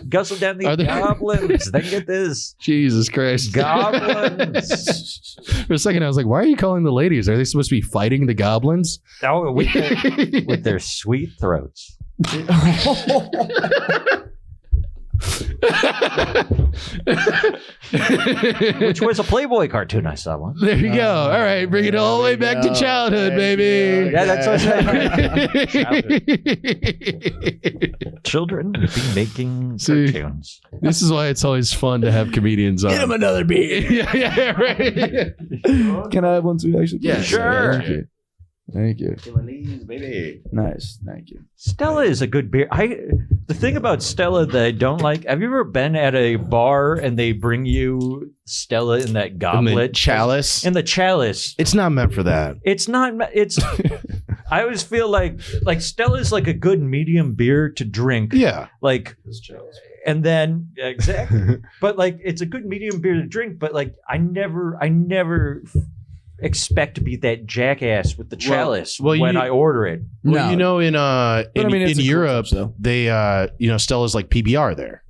[SPEAKER 3] Guzzle down these goblins. Then get this.
[SPEAKER 1] Jesus Christ.
[SPEAKER 3] Goblins.
[SPEAKER 1] For a second, I was like, why are you calling the ladies? Are they supposed to be fighting the goblins?
[SPEAKER 3] Oh, with their sweet throats. Which was a Playboy cartoon I saw once.
[SPEAKER 1] There you go. All right, bring it all the way back to childhood, baby.
[SPEAKER 3] Yeah, that's what I said. Children be making cartoons.
[SPEAKER 1] This is why it's always fun to have comedians on.
[SPEAKER 2] Get him another beer.
[SPEAKER 1] Yeah, right.
[SPEAKER 2] Can I have one too, actually?
[SPEAKER 1] Yeah,
[SPEAKER 3] sure.
[SPEAKER 2] Thank you.
[SPEAKER 1] baby.
[SPEAKER 2] Nice. Thank you.
[SPEAKER 3] Stella is a good beer. The thing about Stella that I don't like, have you ever been at a bar and they bring you Stella in that goblet?
[SPEAKER 1] In the chalice?
[SPEAKER 3] In the chalice.
[SPEAKER 1] It's not meant for that.
[SPEAKER 3] It's not, it's, I always feel like Stella's like a good medium beer to drink.
[SPEAKER 1] Yeah.
[SPEAKER 3] Like, and then, exactly. But like, it's a good medium beer to drink, but like, I never expect to be that jackass with the chalice when I order it.
[SPEAKER 1] Well,
[SPEAKER 2] No.
[SPEAKER 1] you know, in
[SPEAKER 2] it's a cool
[SPEAKER 1] Europe,
[SPEAKER 2] touch, though.
[SPEAKER 1] they Stella's like PBR there.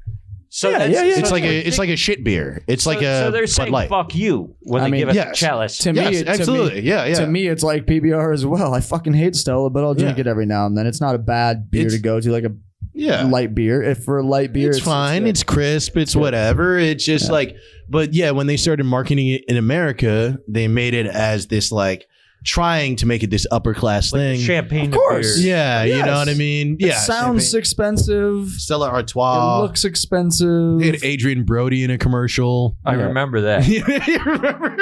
[SPEAKER 3] So
[SPEAKER 2] Yeah,
[SPEAKER 3] that's,
[SPEAKER 2] yeah, yeah.
[SPEAKER 1] It's like a shit beer. It's like a
[SPEAKER 3] so they're
[SPEAKER 1] Bud
[SPEAKER 3] saying
[SPEAKER 1] Light.
[SPEAKER 3] fuck you when they give us
[SPEAKER 1] yes.
[SPEAKER 3] the chalice.
[SPEAKER 2] To me,
[SPEAKER 1] Yes, absolutely. Yeah.
[SPEAKER 2] To me, it's like PBR as well. I fucking hate Stella, but I'll drink it every now and then. It's not a bad beer to go to, like a light beer. If for a light beer,
[SPEAKER 1] it's fine. It's crisp. It's whatever. It's just like, but yeah, when they started marketing it in America, they made it as this like trying to make it this upper class thing.
[SPEAKER 3] Champagne,
[SPEAKER 2] Of course.
[SPEAKER 3] beer.
[SPEAKER 1] Yeah, you know
[SPEAKER 2] Yes.
[SPEAKER 1] what I mean.
[SPEAKER 2] It
[SPEAKER 1] Yeah,
[SPEAKER 2] sounds
[SPEAKER 1] champagne.
[SPEAKER 2] expensive.
[SPEAKER 1] Stella
[SPEAKER 2] It
[SPEAKER 1] Artois.
[SPEAKER 2] looks expensive.
[SPEAKER 1] They had Adrian Brody in a commercial.
[SPEAKER 3] I
[SPEAKER 2] Yeah.
[SPEAKER 3] remember that.
[SPEAKER 1] You remember?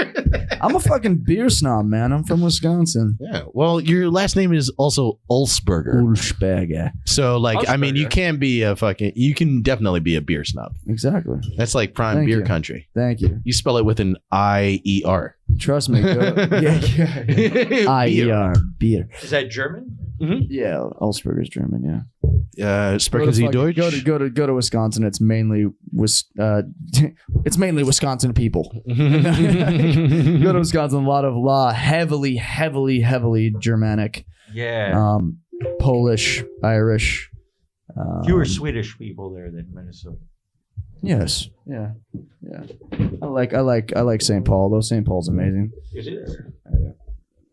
[SPEAKER 2] I'm a fucking beer snob, man. I'm from Wisconsin.
[SPEAKER 1] Yeah. Well, your last name is also Ulsberger.
[SPEAKER 2] Ulsberger.
[SPEAKER 1] So, like, I mean, you
[SPEAKER 3] Ulsberger.
[SPEAKER 1] can be you can definitely be a beer snob.
[SPEAKER 2] Exactly.
[SPEAKER 1] That's like prime
[SPEAKER 2] Thank
[SPEAKER 1] beer
[SPEAKER 2] you.
[SPEAKER 1] country.
[SPEAKER 2] Thank you.
[SPEAKER 1] You spell it with an IER.
[SPEAKER 2] Trust me. Yeah. IER. Beer.
[SPEAKER 3] Is that German?
[SPEAKER 2] Yeah. Ulsberger's German, yeah.
[SPEAKER 1] Sprechen Sie Deutsch?
[SPEAKER 2] Go to Wisconsin. It's mainly it's mainly Wisconsin people. Go to Wisconsin. A lot of heavily Germanic,
[SPEAKER 3] Yeah.
[SPEAKER 2] Polish, Irish.
[SPEAKER 3] Fewer Swedish people there than Minnesota.
[SPEAKER 2] Yes. Yeah. I like St. Paul. Though St. Paul's amazing.
[SPEAKER 3] Is it?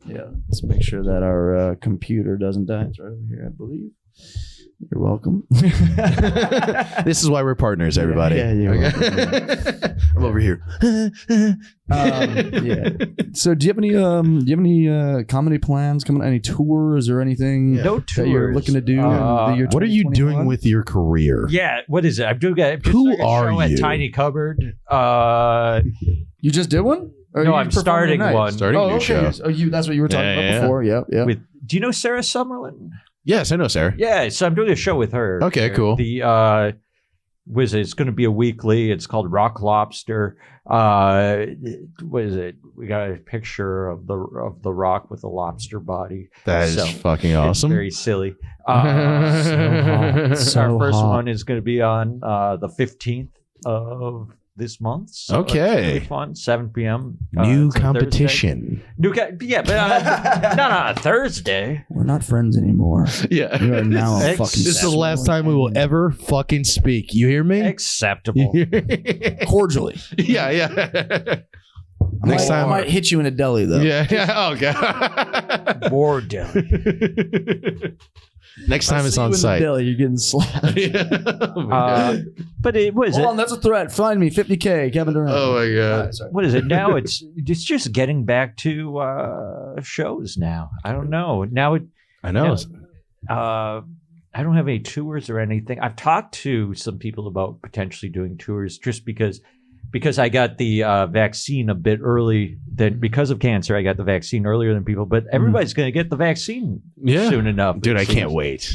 [SPEAKER 2] Yeah. Let's make sure that our computer doesn't die. It's right over here, I believe. You're welcome.
[SPEAKER 1] This is why we're partners, everybody.
[SPEAKER 2] Yeah, you're
[SPEAKER 1] Okay. I'm over here.
[SPEAKER 2] Yeah. So, do you have any comedy plans coming? Any tours or anything?
[SPEAKER 3] No
[SPEAKER 2] that you're
[SPEAKER 3] tours.
[SPEAKER 2] looking to do in the year
[SPEAKER 1] What are you
[SPEAKER 2] 2021?
[SPEAKER 1] doing with your career?
[SPEAKER 3] Yeah. What is it? I'm doing a
[SPEAKER 1] Who are
[SPEAKER 3] show at
[SPEAKER 1] you?
[SPEAKER 3] Tiny Cupboard.
[SPEAKER 2] You just did one? Or
[SPEAKER 3] No,
[SPEAKER 2] you
[SPEAKER 3] I'm
[SPEAKER 2] performing
[SPEAKER 3] starting
[SPEAKER 2] tonight?
[SPEAKER 3] one.
[SPEAKER 1] Starting a new show.
[SPEAKER 2] Oh, that's what you were talking
[SPEAKER 1] Yeah,
[SPEAKER 2] about
[SPEAKER 1] yeah.
[SPEAKER 2] before. Yeah.
[SPEAKER 3] with. Do you know Sarah Summerlin?
[SPEAKER 1] Yes, I know, Sarah.
[SPEAKER 3] Yeah, so I'm doing a show with her.
[SPEAKER 1] Okay, cool.
[SPEAKER 3] The it's going to be a weekly. It's called Rock Lobster. What is it? We got a picture of the rock with a lobster body.
[SPEAKER 1] That is
[SPEAKER 3] So,
[SPEAKER 1] fucking
[SPEAKER 3] It's
[SPEAKER 1] awesome.
[SPEAKER 3] very silly.
[SPEAKER 2] So
[SPEAKER 3] Our first
[SPEAKER 2] hot.
[SPEAKER 3] one is going to be on the 15th of this month. So
[SPEAKER 1] Okay.
[SPEAKER 3] it's really fun. 7 p.m.
[SPEAKER 1] New
[SPEAKER 3] it's a
[SPEAKER 1] competition.
[SPEAKER 3] Yeah, but not on a Thursday.
[SPEAKER 2] We're not friends anymore.
[SPEAKER 1] Yeah.
[SPEAKER 2] We are now a
[SPEAKER 3] This
[SPEAKER 2] fucking.
[SPEAKER 1] This is the last time we will ever fucking speak. You hear me?
[SPEAKER 3] Acceptable.
[SPEAKER 2] cordially.
[SPEAKER 1] Yeah. Next
[SPEAKER 2] I
[SPEAKER 1] time.
[SPEAKER 2] might hit you in a deli though.
[SPEAKER 1] Yeah. Oh god.
[SPEAKER 3] More deli.
[SPEAKER 1] Next time it's
[SPEAKER 2] See you
[SPEAKER 1] on
[SPEAKER 2] in the
[SPEAKER 1] site.
[SPEAKER 2] deli, you're getting slapped.
[SPEAKER 3] But it was
[SPEAKER 2] Hold
[SPEAKER 3] it.
[SPEAKER 2] on, that's a threat. Find me, $50K, Kevin Durant.
[SPEAKER 1] Oh my god.
[SPEAKER 2] Alright, sorry.
[SPEAKER 3] What is it now? It's just getting back to shows now. I don't know. Now
[SPEAKER 1] I know.
[SPEAKER 3] I don't have any tours or anything. I've talked to some people about potentially doing tours just because I got the vaccine a bit early. Because of cancer, I got the vaccine earlier than people. But everybody's going to get the vaccine
[SPEAKER 1] Yeah.
[SPEAKER 3] soon enough.
[SPEAKER 1] Dude,
[SPEAKER 3] it
[SPEAKER 1] I can't
[SPEAKER 3] seems.
[SPEAKER 1] wait.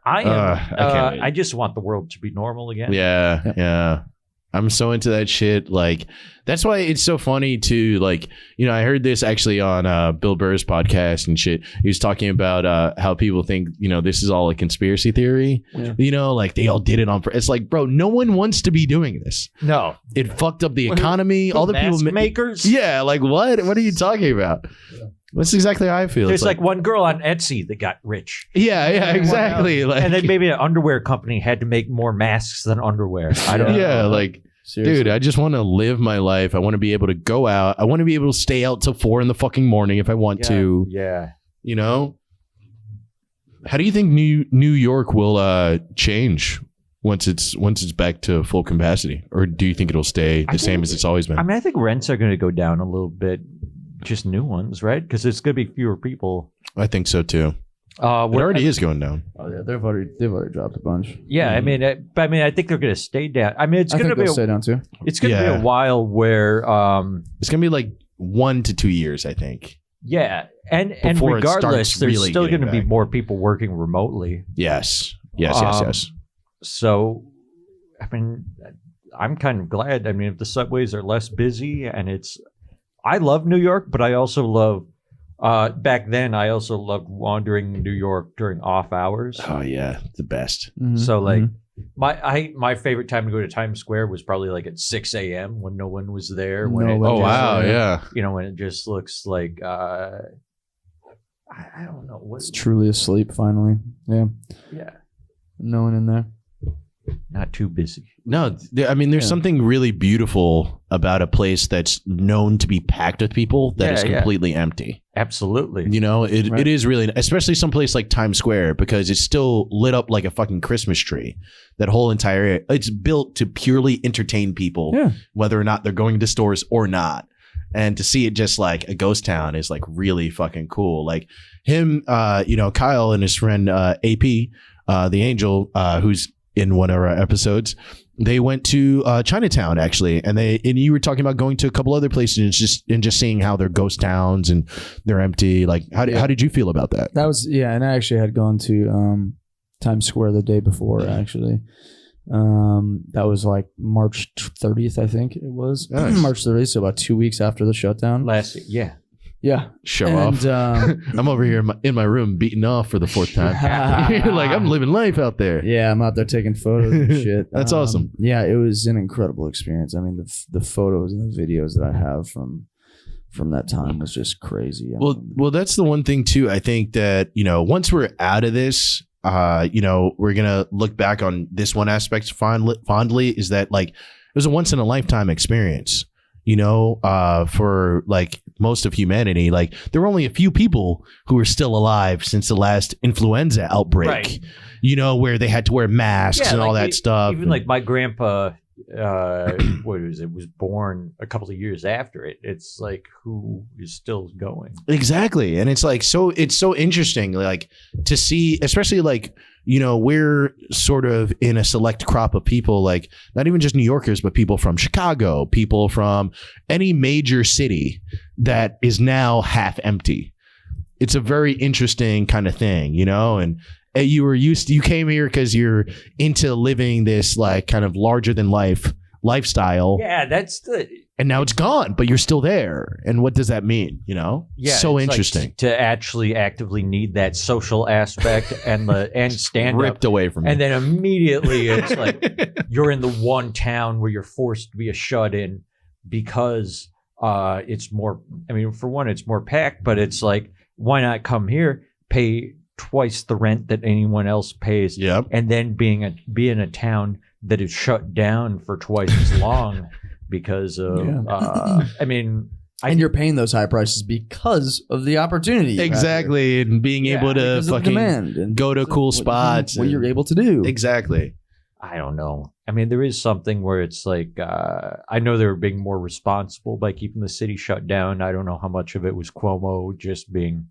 [SPEAKER 3] I am.
[SPEAKER 1] I can't wait.
[SPEAKER 3] I just want the world to be normal again.
[SPEAKER 1] Yeah. I'm so into that shit. Like, that's why it's so funny to, like, I heard this actually on Bill Burr's podcast and shit. He was talking about how people think, this is all a conspiracy theory.
[SPEAKER 2] Yeah.
[SPEAKER 1] Like they all did it on. It's like, bro, no one wants to be doing this.
[SPEAKER 3] No.
[SPEAKER 1] It fucked up the economy. All the
[SPEAKER 3] Mask
[SPEAKER 1] people
[SPEAKER 3] makers.
[SPEAKER 1] Yeah, like what? What are you talking about? That's exactly how I feel.
[SPEAKER 3] There's
[SPEAKER 1] It's
[SPEAKER 3] like one girl on Etsy that got rich.
[SPEAKER 1] yeah, exactly. Like,
[SPEAKER 3] And then maybe an underwear company had to make more masks than underwear. I don't know.
[SPEAKER 1] yeah, like.
[SPEAKER 2] Seriously.
[SPEAKER 1] Dude, I just want to live my life. I want to be able to go out. I want to be able to stay out till 4 in the fucking morning if I want to.
[SPEAKER 3] Yeah.
[SPEAKER 1] How do you think New York will change once it's back to full capacity, or do you think it'll stay the same as it's always been?
[SPEAKER 3] I mean, I think rents are going to go down a little bit. Just new ones, right? Because there's going to be fewer people.
[SPEAKER 1] I think so too. It already is going down.
[SPEAKER 2] Oh yeah, they've already dropped a bunch.
[SPEAKER 3] Yeah, I mean, I think they're going to stay down. I mean, it's
[SPEAKER 2] I
[SPEAKER 3] going
[SPEAKER 2] think
[SPEAKER 3] to be
[SPEAKER 2] they'll stay down too.
[SPEAKER 3] it's going to be
[SPEAKER 1] Yeah.
[SPEAKER 3] a while where
[SPEAKER 1] It's gonna be like 1 to 2 years, I think.
[SPEAKER 3] Yeah, and
[SPEAKER 1] Before it
[SPEAKER 3] regardless,
[SPEAKER 1] starts
[SPEAKER 3] there's
[SPEAKER 1] really
[SPEAKER 3] still
[SPEAKER 1] getting
[SPEAKER 3] going to be
[SPEAKER 1] back.
[SPEAKER 3] more people working remotely.
[SPEAKER 1] Yes.
[SPEAKER 3] So, I mean, I'm kind of glad. I mean, if the subways are less busy and I love New York, but I also love, back then, I also loved wandering New York during off hours.
[SPEAKER 1] Oh yeah, the best.
[SPEAKER 3] So like my favorite time to go to Times Square was probably like at 6 a.m. when no one was there. When
[SPEAKER 2] No one
[SPEAKER 1] Oh
[SPEAKER 2] was
[SPEAKER 1] wow,
[SPEAKER 2] there.
[SPEAKER 1] yeah.
[SPEAKER 3] You know, when it just looks like I don't know
[SPEAKER 2] It's
[SPEAKER 3] what's
[SPEAKER 2] truly asleep finally. Yeah.
[SPEAKER 3] yeah,
[SPEAKER 2] No one in there.
[SPEAKER 3] not too busy.
[SPEAKER 1] No, I mean, there's
[SPEAKER 2] Yeah.
[SPEAKER 1] something really beautiful about a place that's known to be packed with people that is
[SPEAKER 3] Yeah, yeah.
[SPEAKER 1] completely empty.
[SPEAKER 3] Absolutely.
[SPEAKER 1] You know, it
[SPEAKER 2] Right.
[SPEAKER 1] is really, especially someplace like Times Square, because it's still lit up like a fucking Christmas tree. That whole entire area, it's built to purely entertain people,
[SPEAKER 2] Yeah.
[SPEAKER 1] whether or not they're going to stores or not. And to see it just like a ghost town is like really fucking cool. Like him, Kyle and his friend AP, the Angel, who's in one of our episodes, they went to Chinatown actually, and you were talking about going to a couple other places and just seeing how they're ghost towns and they're empty. Like how did you feel about that?
[SPEAKER 2] That was and I actually had gone to Times Square the day before actually. That was like March 30th, I think it was.
[SPEAKER 1] Nice.
[SPEAKER 2] March 30th, so about 2 weeks after the shutdown.
[SPEAKER 3] Yeah.
[SPEAKER 2] Yeah.
[SPEAKER 1] Show
[SPEAKER 2] And,
[SPEAKER 1] off. I'm over here in my room beating off for the fourth time. You're like, I'm living life out there.
[SPEAKER 2] Yeah, I'm out there taking photos and shit.
[SPEAKER 1] That's awesome.
[SPEAKER 2] Yeah, it was an incredible experience. I mean, the photos and the videos that I have from that time was just crazy.
[SPEAKER 1] Well, that's the one thing too. I think that, once we're out of this, we're gonna look back on this one aspect fondly is that like it was a once in a lifetime experience. For like most of humanity, like there were only a few people who were still alive since the last influenza outbreak.
[SPEAKER 3] Right.
[SPEAKER 1] Where they had to wear masks and all that stuff.
[SPEAKER 3] Even like my grandpa, was born a couple of years after it. It's like who is still going?
[SPEAKER 1] Exactly. And it's like it's so interesting like to see, especially like we're sort of in a select crop of people, like not even just New Yorkers, but people from Chicago, people from any major city that is now half empty. It's a very interesting kind of thing, and you came here because you're into living this like kind of larger than life lifestyle.
[SPEAKER 3] Yeah,
[SPEAKER 1] And now it's gone, but you're still there. And what does that mean?
[SPEAKER 3] Yeah,
[SPEAKER 1] so
[SPEAKER 3] it's
[SPEAKER 1] interesting.
[SPEAKER 3] like to actually actively need that social aspect and stand
[SPEAKER 1] Ripped
[SPEAKER 3] up.
[SPEAKER 1] away from
[SPEAKER 3] And
[SPEAKER 1] you.
[SPEAKER 3] then immediately it's like you're in the one town where you're forced to be a shut-in because it's more. I mean, for one, it's more packed, but it's like, why not come here, pay twice the rent that anyone else pays,
[SPEAKER 1] Yep.
[SPEAKER 3] and then be in a town that is shut down for twice as long because of. I mean.
[SPEAKER 2] and you're paying those high prices because of the opportunity.
[SPEAKER 1] Exactly. And being able to
[SPEAKER 2] Because of
[SPEAKER 1] fucking
[SPEAKER 2] demand and
[SPEAKER 1] go to cool spots.
[SPEAKER 2] what
[SPEAKER 1] and-
[SPEAKER 2] you're able to do.
[SPEAKER 1] Exactly.
[SPEAKER 3] I don't know. I mean, there is something where it's like, I know they were being more responsible by keeping the city shut down. I don't know how much of it was Cuomo just being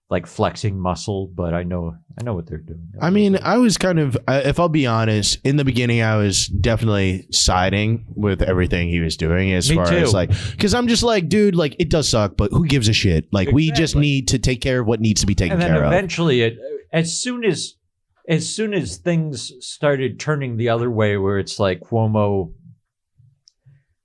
[SPEAKER 3] like flexing muscle, but I know what they're doing.
[SPEAKER 1] I mean, I was kind of, if I'll be honest, in the beginning, I was definitely siding with everything he was doing as
[SPEAKER 3] Me
[SPEAKER 1] far
[SPEAKER 3] too.
[SPEAKER 1] as like, because I'm just like, dude, like it does suck, but who gives a shit? Like we just
[SPEAKER 3] Exactly.
[SPEAKER 1] need to take care of what needs to be taken
[SPEAKER 3] and then
[SPEAKER 1] care of.
[SPEAKER 3] eventually, as soon as things started turning the other way, where it's like Cuomo,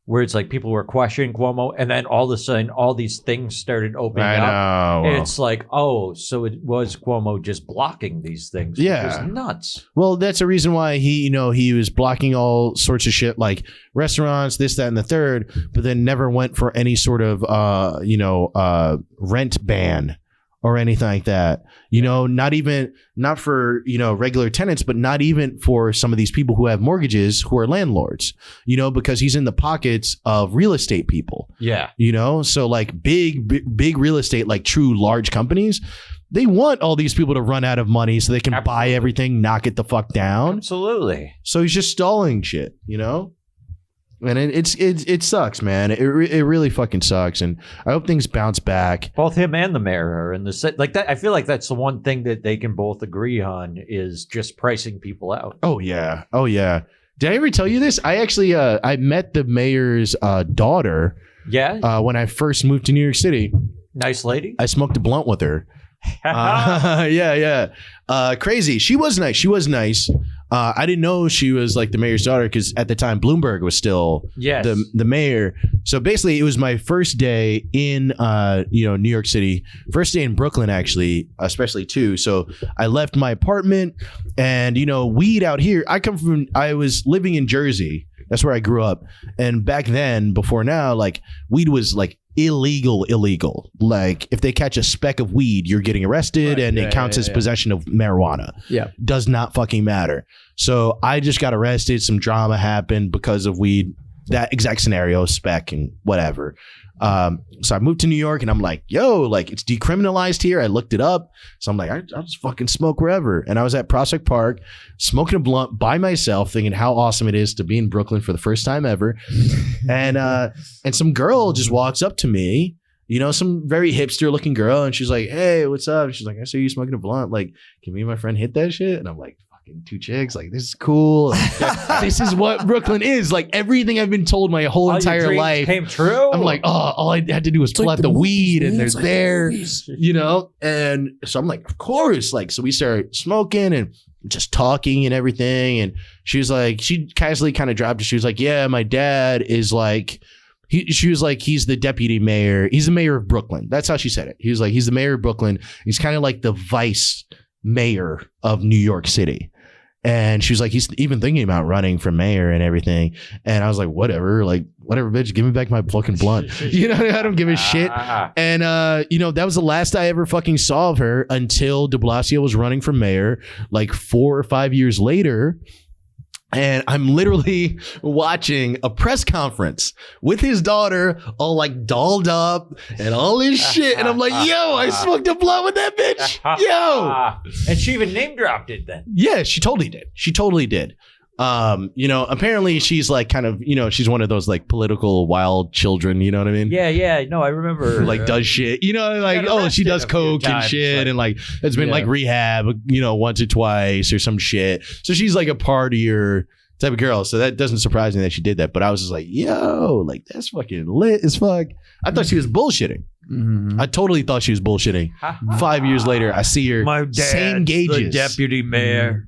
[SPEAKER 3] where it's like people were questioning Cuomo, and then all of a sudden, all these things started opening
[SPEAKER 1] I
[SPEAKER 3] up.
[SPEAKER 1] know.
[SPEAKER 3] And it's like, oh, so it was Cuomo just blocking these things.
[SPEAKER 1] Yeah.
[SPEAKER 3] It was nuts.
[SPEAKER 1] Well, that's a reason why he was blocking all sorts of shit like restaurants, this, that, and the third, but then never went for any sort of rent ban or anything like that. Not for regular tenants, but not even for some of these people who have mortgages who are landlords. Because he's in the pockets of real estate people.
[SPEAKER 3] Yeah.
[SPEAKER 1] So like big real estate, like true large companies, they want all these people to run out of money so they can buy
[SPEAKER 3] Absolutely.
[SPEAKER 1] everything, knock it the fuck down.
[SPEAKER 3] Absolutely.
[SPEAKER 1] So he's just stalling shit, And it sucks, man. It really fucking sucks, and I hope things bounce back.
[SPEAKER 3] Both him and the mayor are in the like that. I feel like that's the one thing that they can both agree on is just pricing people out.
[SPEAKER 1] Oh yeah. Did I ever tell you this? I actually I met the mayor's daughter
[SPEAKER 3] Yeah.
[SPEAKER 1] when I first moved to New York City.
[SPEAKER 3] Nice lady.
[SPEAKER 1] I smoked a blunt with her. Yeah. Crazy. She was nice. I didn't know she was like the mayor's daughter because at the time Bloomberg was still the mayor. So basically, it was my first day in New York City, first day in Brooklyn actually, especially too. So I left my apartment, and weed out here. I was living in Jersey. That's where I grew up, and back then, before now, like weed was like illegal. Like if they catch a speck of weed, you're getting arrested, and it counts as possession of marijuana. Yeah, does not fucking matter. So I just got arrested. Some drama happened because of weed. That exact scenario, spec and whatever. So I moved to New York, and I'm like, yo, like it's decriminalized here. I looked it up. So I'm like, I'll just fucking smoke wherever. And I was at Prospect Park smoking a blunt by myself, thinking how awesome it is to be in Brooklyn for the first time ever. And some girl just walks up to me, some very hipster looking girl. And she's like, hey, what's up? She's like, I saw you smoking a blunt. Like, can me and my friend hit that shit? And I'm like, two chicks, like this is cool. This is what Brooklyn is. Like everything I've been told my whole entire life
[SPEAKER 3] came true.
[SPEAKER 1] I'm like, all I had to do was pull out the weed, and they're there, And so I'm like, of course. Like, so we started smoking and just talking and everything. And she was like, she casually kind of dropped it. She was like, yeah, my dad is like, she was like, he's the deputy mayor. He's the mayor of Brooklyn. That's how she said it. He was like, he's the mayor of Brooklyn. He's kind of like the vice mayor of New York City. And she was like, he's even thinking about running for mayor and everything. And I was like, whatever, bitch, give me back my fucking blunt. I don't give a shit. And, that was the last I ever fucking saw of her until de Blasio was running for mayor, like 4 or 5 years later. And I'm literally watching a press conference with his daughter all like dolled up and all this shit. And I'm like, yo, I smoked a blunt with that bitch. Yo.
[SPEAKER 3] And she even name dropped it then.
[SPEAKER 1] Yeah, she totally did. Apparently she's like kind of, she's one of those like political wild children, you know what I mean?
[SPEAKER 3] Yeah. No, I remember.
[SPEAKER 1] Like does shit, she does coke and shit, and like it's been like rehab, once or twice or some shit. So she's like a partier type of girl. So that doesn't surprise me that she did that. But I was just like, yo, like that's fucking lit as fuck. I thought she was bullshitting. Mm-hmm. I totally thought she was bullshitting. 5 years later, I see her.
[SPEAKER 3] My dad,
[SPEAKER 1] same gauges.
[SPEAKER 3] the deputy mayor.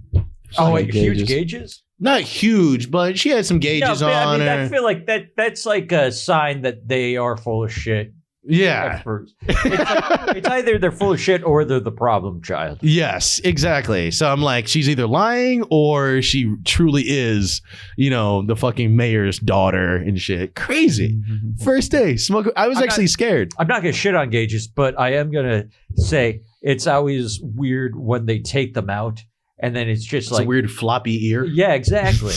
[SPEAKER 3] Oh, wait, huge gauges?
[SPEAKER 1] Not huge, but she had some gauges on her.
[SPEAKER 3] I feel like that's like a sign that they are full of shit.
[SPEAKER 1] Yeah.
[SPEAKER 3] It's either they're full of shit or they're the problem child.
[SPEAKER 1] Yes, exactly. So I'm like, she's either lying or she truly is, the fucking mayor's daughter and shit. Crazy. First day, smoke. I was actually scared.
[SPEAKER 3] I'm not going to shit on gauges, but I am going to say it's always weird when they take them out. And then it's just like
[SPEAKER 1] a weird floppy ear.
[SPEAKER 3] Yeah, exactly.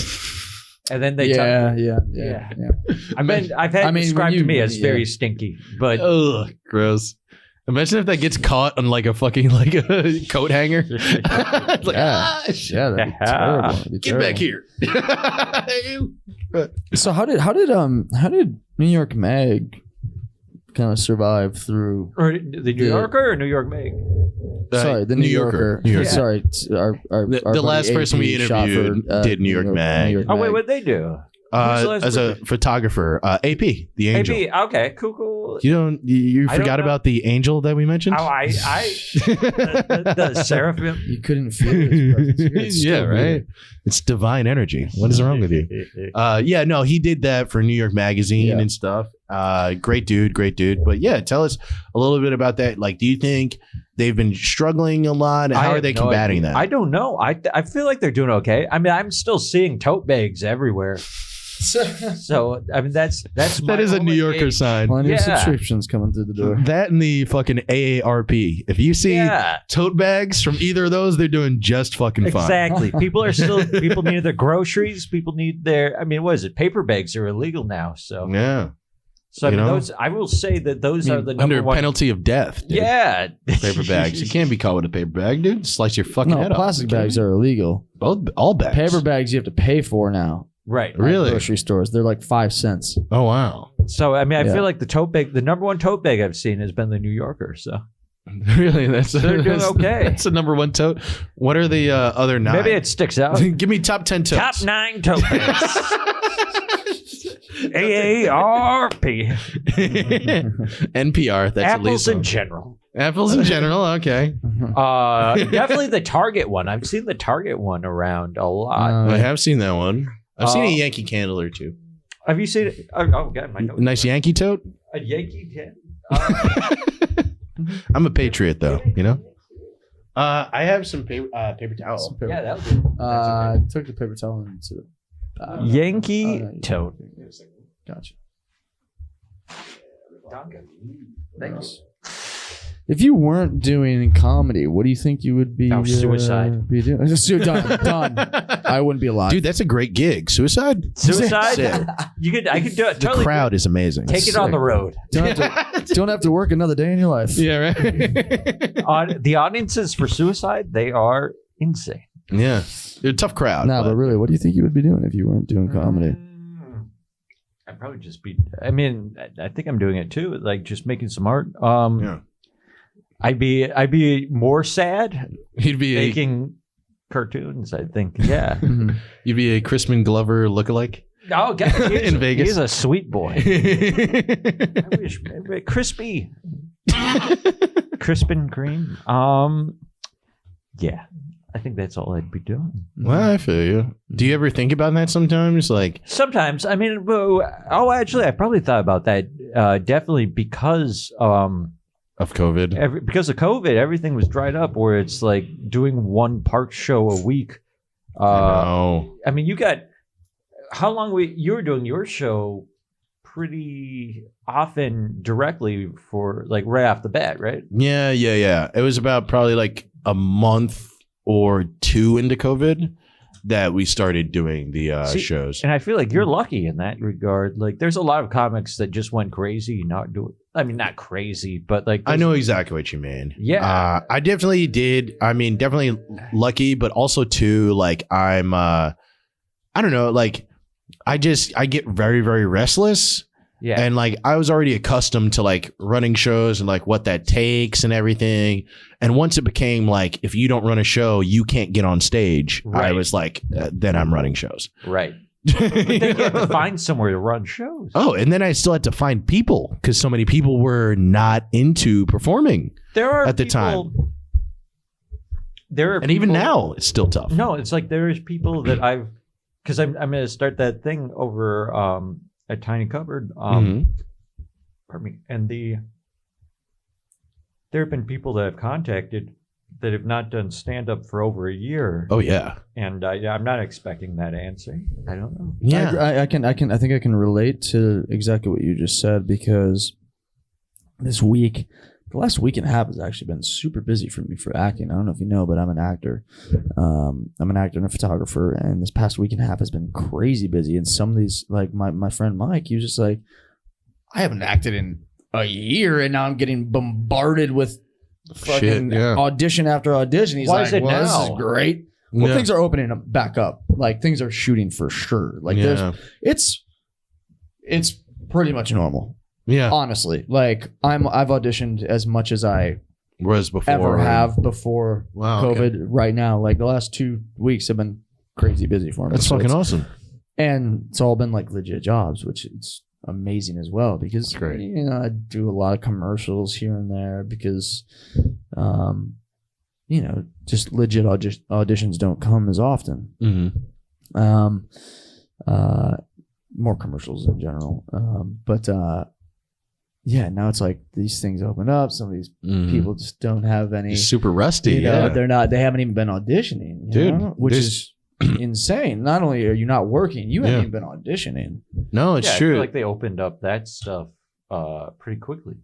[SPEAKER 3] And then they
[SPEAKER 2] yeah.
[SPEAKER 3] I've had it described to me as very stinky, but
[SPEAKER 1] gross. Imagine if that gets caught on like a fucking like a coat hanger. It's like,
[SPEAKER 2] that'd be terrible.
[SPEAKER 1] Get back here.
[SPEAKER 2] So how did New York Mag kind of survive through
[SPEAKER 3] the New Yorker or New York Mag?
[SPEAKER 2] Sorry, the New Yorker.
[SPEAKER 1] New Yorker.
[SPEAKER 2] Yeah. Sorry,
[SPEAKER 1] the last person we interviewed did New York Mag.
[SPEAKER 3] Oh wait, what'd they do?
[SPEAKER 1] As a photographer, AP, the angel.
[SPEAKER 3] AP, okay, cool.
[SPEAKER 1] You forgot about the angel that we mentioned?
[SPEAKER 3] Oh, the seraphim.
[SPEAKER 2] You couldn't feel his presence.
[SPEAKER 1] Yeah, right. Weird. It's divine energy. What is wrong with you? He did that for New York Magazine and stuff. Great dude. But yeah, tell us a little bit about that. Like, do you think they've been struggling a lot? How are they combating that?
[SPEAKER 3] I don't know. I feel like they're doing okay. I mean, I'm still seeing tote bags everywhere. So I mean that is
[SPEAKER 1] a New Yorker sign.
[SPEAKER 2] Plenty of subscriptions coming through the door.
[SPEAKER 1] That and the fucking AARP. If you see tote bags from either of those, they're doing just fucking fine.
[SPEAKER 3] Exactly. People need their groceries. People need their. I mean, what is it? Paper bags are illegal now. So
[SPEAKER 1] yeah.
[SPEAKER 3] So I mean, those. I will say that those are the number
[SPEAKER 1] under
[SPEAKER 3] one
[SPEAKER 1] penalty of death. Dude.
[SPEAKER 3] Yeah.
[SPEAKER 1] Paper bags. You can't be caught with a paper bag, dude. Slice your fucking head off.
[SPEAKER 2] Plastic bags are illegal.
[SPEAKER 1] All bags.
[SPEAKER 2] Paper bags you have to pay for now.
[SPEAKER 3] Right.
[SPEAKER 1] Really?
[SPEAKER 2] Grocery stores. They're like 5 cents.
[SPEAKER 1] Oh, wow.
[SPEAKER 3] So, I mean, I feel like the number one tote bag I've seen has been the New Yorker. So,
[SPEAKER 1] really?
[SPEAKER 3] They're doing okay.
[SPEAKER 1] That's the number one tote. What are the other 9?
[SPEAKER 3] Maybe it sticks out.
[SPEAKER 1] Give me top 10 totes.
[SPEAKER 3] Top 9 tote bags. AARP.
[SPEAKER 1] NPR. That's at least
[SPEAKER 3] Apples in general.
[SPEAKER 1] Apples in general. Okay.
[SPEAKER 3] Definitely the Target one. I've seen the Target one around a lot.
[SPEAKER 1] I have seen that one. I've seen a Yankee Candle or two.
[SPEAKER 3] Have you seen it? Oh, God, my notes.
[SPEAKER 1] Nice Yankee tote.
[SPEAKER 3] A Yankee Candle.
[SPEAKER 1] I'm a patriot, though. You know. I have some paper towel.
[SPEAKER 3] Yeah, that was it.
[SPEAKER 2] Took the paper towel into the
[SPEAKER 3] Yankee tote.
[SPEAKER 2] Gotcha.
[SPEAKER 3] Thanks.
[SPEAKER 2] If you weren't doing comedy, what do you think you would be?
[SPEAKER 3] Suicide.
[SPEAKER 2] Be doing? Done. I wouldn't be alive.
[SPEAKER 1] Dude, that's a great gig. Suicide.
[SPEAKER 3] Suicide.
[SPEAKER 1] Sick.
[SPEAKER 3] I could do it.
[SPEAKER 1] The
[SPEAKER 3] Totally
[SPEAKER 1] crowd is amazing.
[SPEAKER 3] take it on the road.
[SPEAKER 2] Don't have to work another day in your life.
[SPEAKER 1] Yeah, right.
[SPEAKER 3] The audiences for Suicide, they are insane.
[SPEAKER 1] Yeah, they're a tough crowd.
[SPEAKER 2] No, but really, what do you think you would be doing if you weren't doing comedy?
[SPEAKER 3] I'd probably just be. I mean, I think I'm doing it too. Like just making some art.
[SPEAKER 1] Yeah.
[SPEAKER 3] I'd be more sad
[SPEAKER 1] He'd be
[SPEAKER 3] making cartoons. I think. Yeah.
[SPEAKER 1] you'd be a Crispin Glover lookalike.
[SPEAKER 3] Oh, God,
[SPEAKER 1] In Vegas.
[SPEAKER 3] He's a sweet boy. I wish crispy, Crispin cream. Yeah, I think that's all I'd be doing.
[SPEAKER 1] Well, I feel you. Do you ever think about that sometimes? Like
[SPEAKER 3] Sometimes, I mean, actually, I probably thought about that. Definitely because
[SPEAKER 1] of COVID.
[SPEAKER 3] because of COVID, everything was dried up. Where it's like doing one park show a week.
[SPEAKER 1] I know.
[SPEAKER 3] I mean, you got how long you were doing your show pretty often directly for like right off the bat, right?
[SPEAKER 1] Yeah. It was about probably like a month or two into COVID that we started doing the shows.
[SPEAKER 3] And I feel like you're lucky in that regard. Like, there's a lot of comics that just went crazy, not crazy, but like
[SPEAKER 1] I know exactly what you mean.
[SPEAKER 3] Yeah.
[SPEAKER 1] I definitely did. I mean, definitely lucky, but also too, like I'm, I don't know, like I get very, very restless.
[SPEAKER 3] Yeah.
[SPEAKER 1] And like I was already accustomed to like running shows and like what that takes and everything. And once it became like if you don't run a show, you can't get on stage.
[SPEAKER 3] Right.
[SPEAKER 1] I was like, then I'm running shows.
[SPEAKER 3] Right. But then you have to find somewhere to run shows.
[SPEAKER 1] Oh, and then I still had to find people because so many people were not into performing.
[SPEAKER 3] There are
[SPEAKER 1] at the
[SPEAKER 3] people,
[SPEAKER 1] time.
[SPEAKER 3] There are
[SPEAKER 1] and even now it's still tough.
[SPEAKER 3] No, it's like there's people that because I'm going to start that thing over a Tiny Cupboard. Pardon me. And there have been people that I've contacted that have not done stand-up for over a year.
[SPEAKER 1] Oh yeah.
[SPEAKER 3] And I'm not expecting that answer. I don't know.
[SPEAKER 2] Yeah, I think I can relate to exactly what you just said because this week, the last week and a half has actually been super busy for me for acting. I don't know if you know, but I'm an actor. I'm an actor and a photographer, and this past week and a half has been crazy busy. And some of these, like my friend Mike, he was just like, I haven't acted in a year, and now I'm getting bombarded with fucking audition after audition. He's
[SPEAKER 3] Why
[SPEAKER 2] like,
[SPEAKER 3] is it
[SPEAKER 2] well,
[SPEAKER 3] now?
[SPEAKER 2] this is great. Well, things are opening up back up. Like things are shooting for sure. Like it's pretty much normal.
[SPEAKER 1] Yeah.
[SPEAKER 2] Honestly, like I've auditioned as much as I
[SPEAKER 1] was before
[SPEAKER 2] ever have before COVID.
[SPEAKER 1] Okay.
[SPEAKER 2] Right now, like the last 2 weeks have been crazy busy for me.
[SPEAKER 1] That's fucking awesome.
[SPEAKER 2] And it's all been like legit jobs, which it's amazing as well because
[SPEAKER 1] great.
[SPEAKER 2] You know, I do a lot of commercials here and there because you know, just legit auditions don't come as often. More commercials in general. But yeah, now it's like these things open up. Some of these people just don't have any.
[SPEAKER 1] Just super rusty.
[SPEAKER 2] You know, they haven't even been auditioning,
[SPEAKER 1] dude,
[SPEAKER 2] which is insane. Not only are you not working, you haven't even been auditioning.
[SPEAKER 1] No, it's true.
[SPEAKER 3] I feel like they opened up that stuff pretty quickly.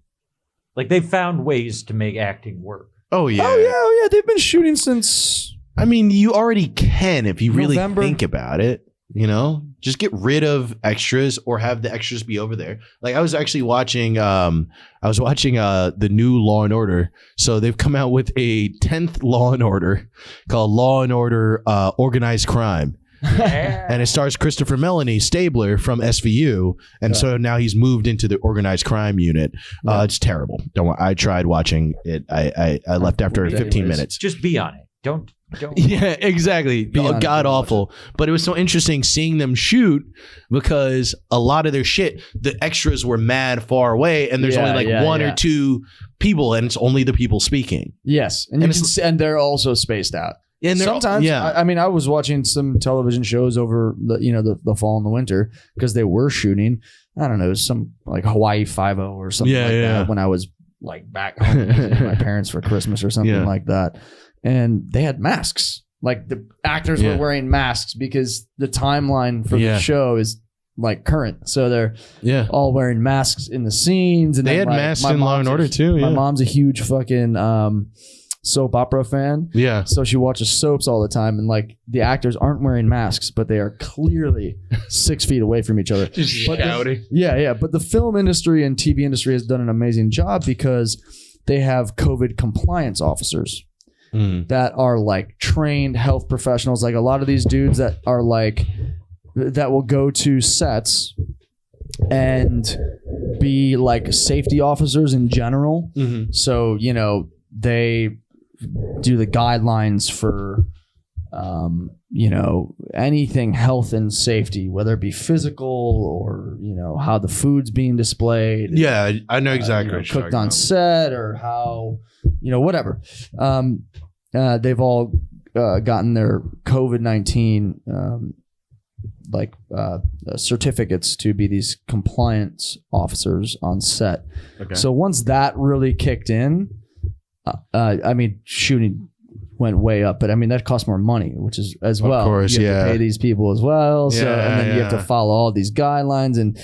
[SPEAKER 3] Like they found ways to make acting work.
[SPEAKER 1] Oh yeah.
[SPEAKER 2] Oh yeah. They've been shooting since.
[SPEAKER 1] I mean, you already can if you really
[SPEAKER 2] November.
[SPEAKER 1] think about it. You know, just get rid of extras or have the extras be over there. Like I was actually watching, the new Law and Order. So they've come out with a 10th Law and Order called Law and Order Organized Crime. And it stars Christopher Melanie Stabler from SVU. And so now he's moved into the organized crime unit. It's terrible. Don't worry. I tried watching it. I left after 15 minutes.
[SPEAKER 3] Just be on it. Don't
[SPEAKER 1] Yeah, exactly. God awful. But it was so interesting seeing them shoot because a lot of their shit, the extras were mad far away, and there's only like one or two people, and it's only the people speaking.
[SPEAKER 2] Yes, and they're also spaced out. And sometimes, I mean, I was watching some television shows over the fall and the winter because they were shooting. I don't know, some like Hawaii 5-0 or something that when I was like back home with my parents for Christmas or something like that. And they had masks. Like the actors were wearing masks because the timeline for the show is like current. So they're all wearing masks in the scenes. And
[SPEAKER 1] they had masks in Law and Order too.
[SPEAKER 2] My mom's a huge fucking soap opera fan. Yeah. So she watches soaps all the time. And like the actors aren't wearing masks, but they are clearly 6 feet away from each other.
[SPEAKER 1] Just shouting.
[SPEAKER 2] But the film industry and TV industry has done an amazing job because they have COVID compliance officers. That are like trained health professionals. Like a lot of these dudes that are like, that will go to sets and be like safety officers in general. So, they do the guidelines for, anything health and safety, whether it be physical or, how the food's being displayed.
[SPEAKER 1] Yeah, I know exactly what you're
[SPEAKER 2] cooked on set or how, whatever. They've all gotten their COVID-19 certificates to be these compliance officers on set. Okay. So once that really kicked in, I mean, shooting went way up, but I mean that costs more money, which is as well. Of course, you have to pay these people as well. So and then you have to follow all these guidelines, and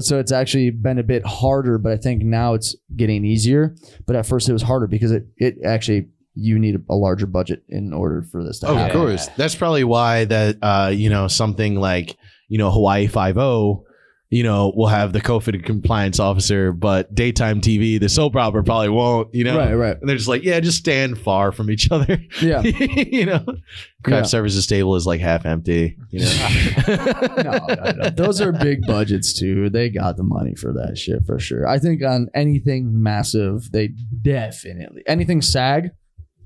[SPEAKER 2] so it's actually been a bit harder. But I think now it's getting easier. But at first it was harder because it actually. You need a larger budget in order for this to happen.
[SPEAKER 1] Of course. That's probably why that, something like, Hawaii 5-0, will have the COVID compliance officer, but daytime TV, the soap opera probably won't,
[SPEAKER 2] Right.
[SPEAKER 1] And they're just like, just stand far from each other.
[SPEAKER 2] Yeah.
[SPEAKER 1] Craft services table is like half empty,
[SPEAKER 2] No. Those are big budgets too. They got the money for that shit for sure. I think on anything massive, they definitely, anything SAG,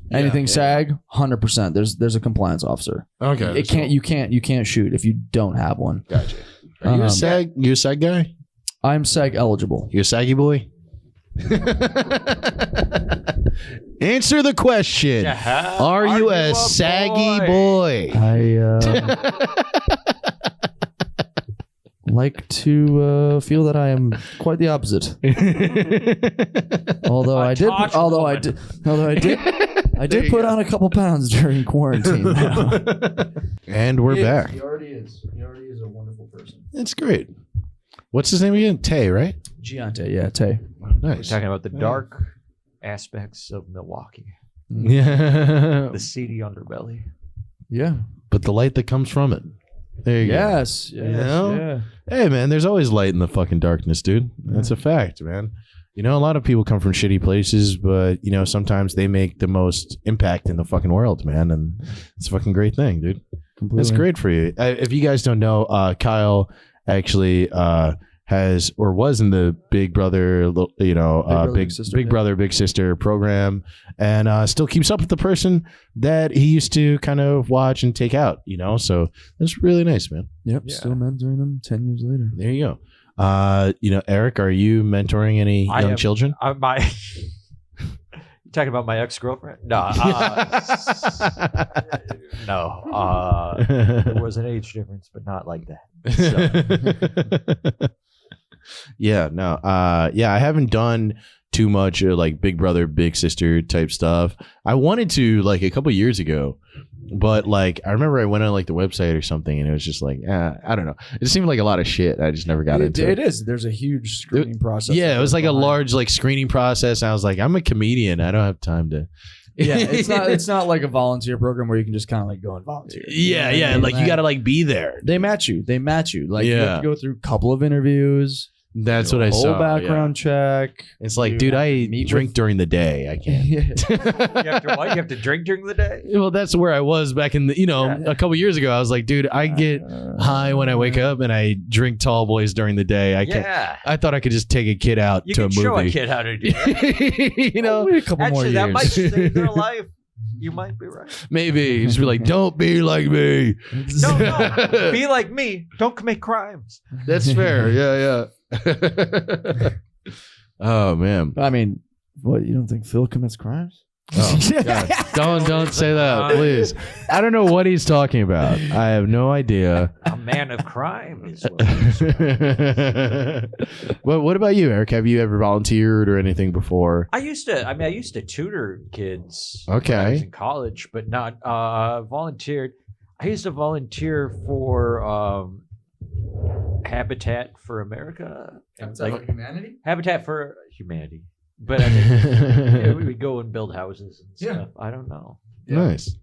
[SPEAKER 2] 100%. There's a compliance officer.
[SPEAKER 1] Okay.
[SPEAKER 2] You can't shoot if you don't have one.
[SPEAKER 1] Gotcha. Are you a SAG? You a SAG guy?
[SPEAKER 2] I'm SAG eligible.
[SPEAKER 1] You a saggy boy? Answer the question. Are you a saggy boy?
[SPEAKER 2] I like to feel that I am quite the opposite. Although I did put on a couple pounds during quarantine.
[SPEAKER 1] And we're back.
[SPEAKER 2] He already is a wonderful person.
[SPEAKER 1] That's great. What's his name again? Tay, right?
[SPEAKER 2] Giante, yeah, Tay.
[SPEAKER 1] Oh, nice.
[SPEAKER 3] We're talking about the dark aspects of Milwaukee.
[SPEAKER 1] Yeah.
[SPEAKER 3] The seedy underbelly.
[SPEAKER 2] Yeah.
[SPEAKER 1] But the light that comes from it. There you go.
[SPEAKER 2] Yes.
[SPEAKER 1] Yeah. Hey, man, there's always light in the fucking darkness, dude. That's a fact, man. A lot of people come from shitty places, but, sometimes they make the most impact in the fucking world, man. And it's a fucking great thing, dude. Completely. That's great for you. If you guys don't know, Kyle actually has or was in the Big Brother, Big Brother, Big Sister program, and still keeps up with the person that he used to kind of watch and take out, So that's really nice, man.
[SPEAKER 2] Yep. Yeah. Still mentoring them 10 years later.
[SPEAKER 1] There you go. Eric, are you mentoring any young children?
[SPEAKER 3] You talking about my ex-girlfriend? No. No. There was an age difference, but not like that. So.
[SPEAKER 1] Yeah, no. I haven't done too much like Big Brother, Big Sister type stuff. I wanted to like a couple years ago, but like I remember I went on like the website or something and it was just like, I don't know. It just seemed like a lot of shit. I just never got into it.
[SPEAKER 2] It is. There's a huge screening process.
[SPEAKER 1] Yeah, it was like a large like screening process. And I was like, I'm a comedian. I don't have time to.
[SPEAKER 2] Yeah, it's not like a volunteer program where you can just kind of like go and volunteer.
[SPEAKER 1] Yeah, you know like you got to like be there.
[SPEAKER 2] They match you. Like you have to go through a couple of interviews.
[SPEAKER 1] That's what I saw.
[SPEAKER 2] Whole background check.
[SPEAKER 1] It's like, dude, I drink during the day. I can't.
[SPEAKER 3] You have to what? You have to drink during the day?
[SPEAKER 1] Well, that's where I was back in the, a couple years ago. I was like, dude, I get high when I wake up and I drink tall boys during the day. I can't. Yeah. I thought I could just take a kid out to a movie.
[SPEAKER 3] You can show a kid how to do that.
[SPEAKER 2] A couple more years.
[SPEAKER 3] That might save their life. You might be right.
[SPEAKER 1] Maybe just be like, don't be like me.
[SPEAKER 3] No, be like me. Don't commit crimes.
[SPEAKER 1] That's fair. Yeah. Oh man.
[SPEAKER 2] I mean, what, you don't think Phil commits crimes?
[SPEAKER 1] Oh, God. Don't say that, please. I don't know what he's talking about. I have no idea.
[SPEAKER 3] A man of crime is what he is.
[SPEAKER 1] Well, what about you, Eric? Have you ever volunteered or anything before?
[SPEAKER 3] I used to tutor kids
[SPEAKER 1] Okay.
[SPEAKER 3] when I was in college, but not volunteered. I used to volunteer for Habitat for America.
[SPEAKER 2] Humanity?
[SPEAKER 3] Habitat for Humanity. But I mean, we would go and build houses and stuff. I don't know.
[SPEAKER 1] Nice.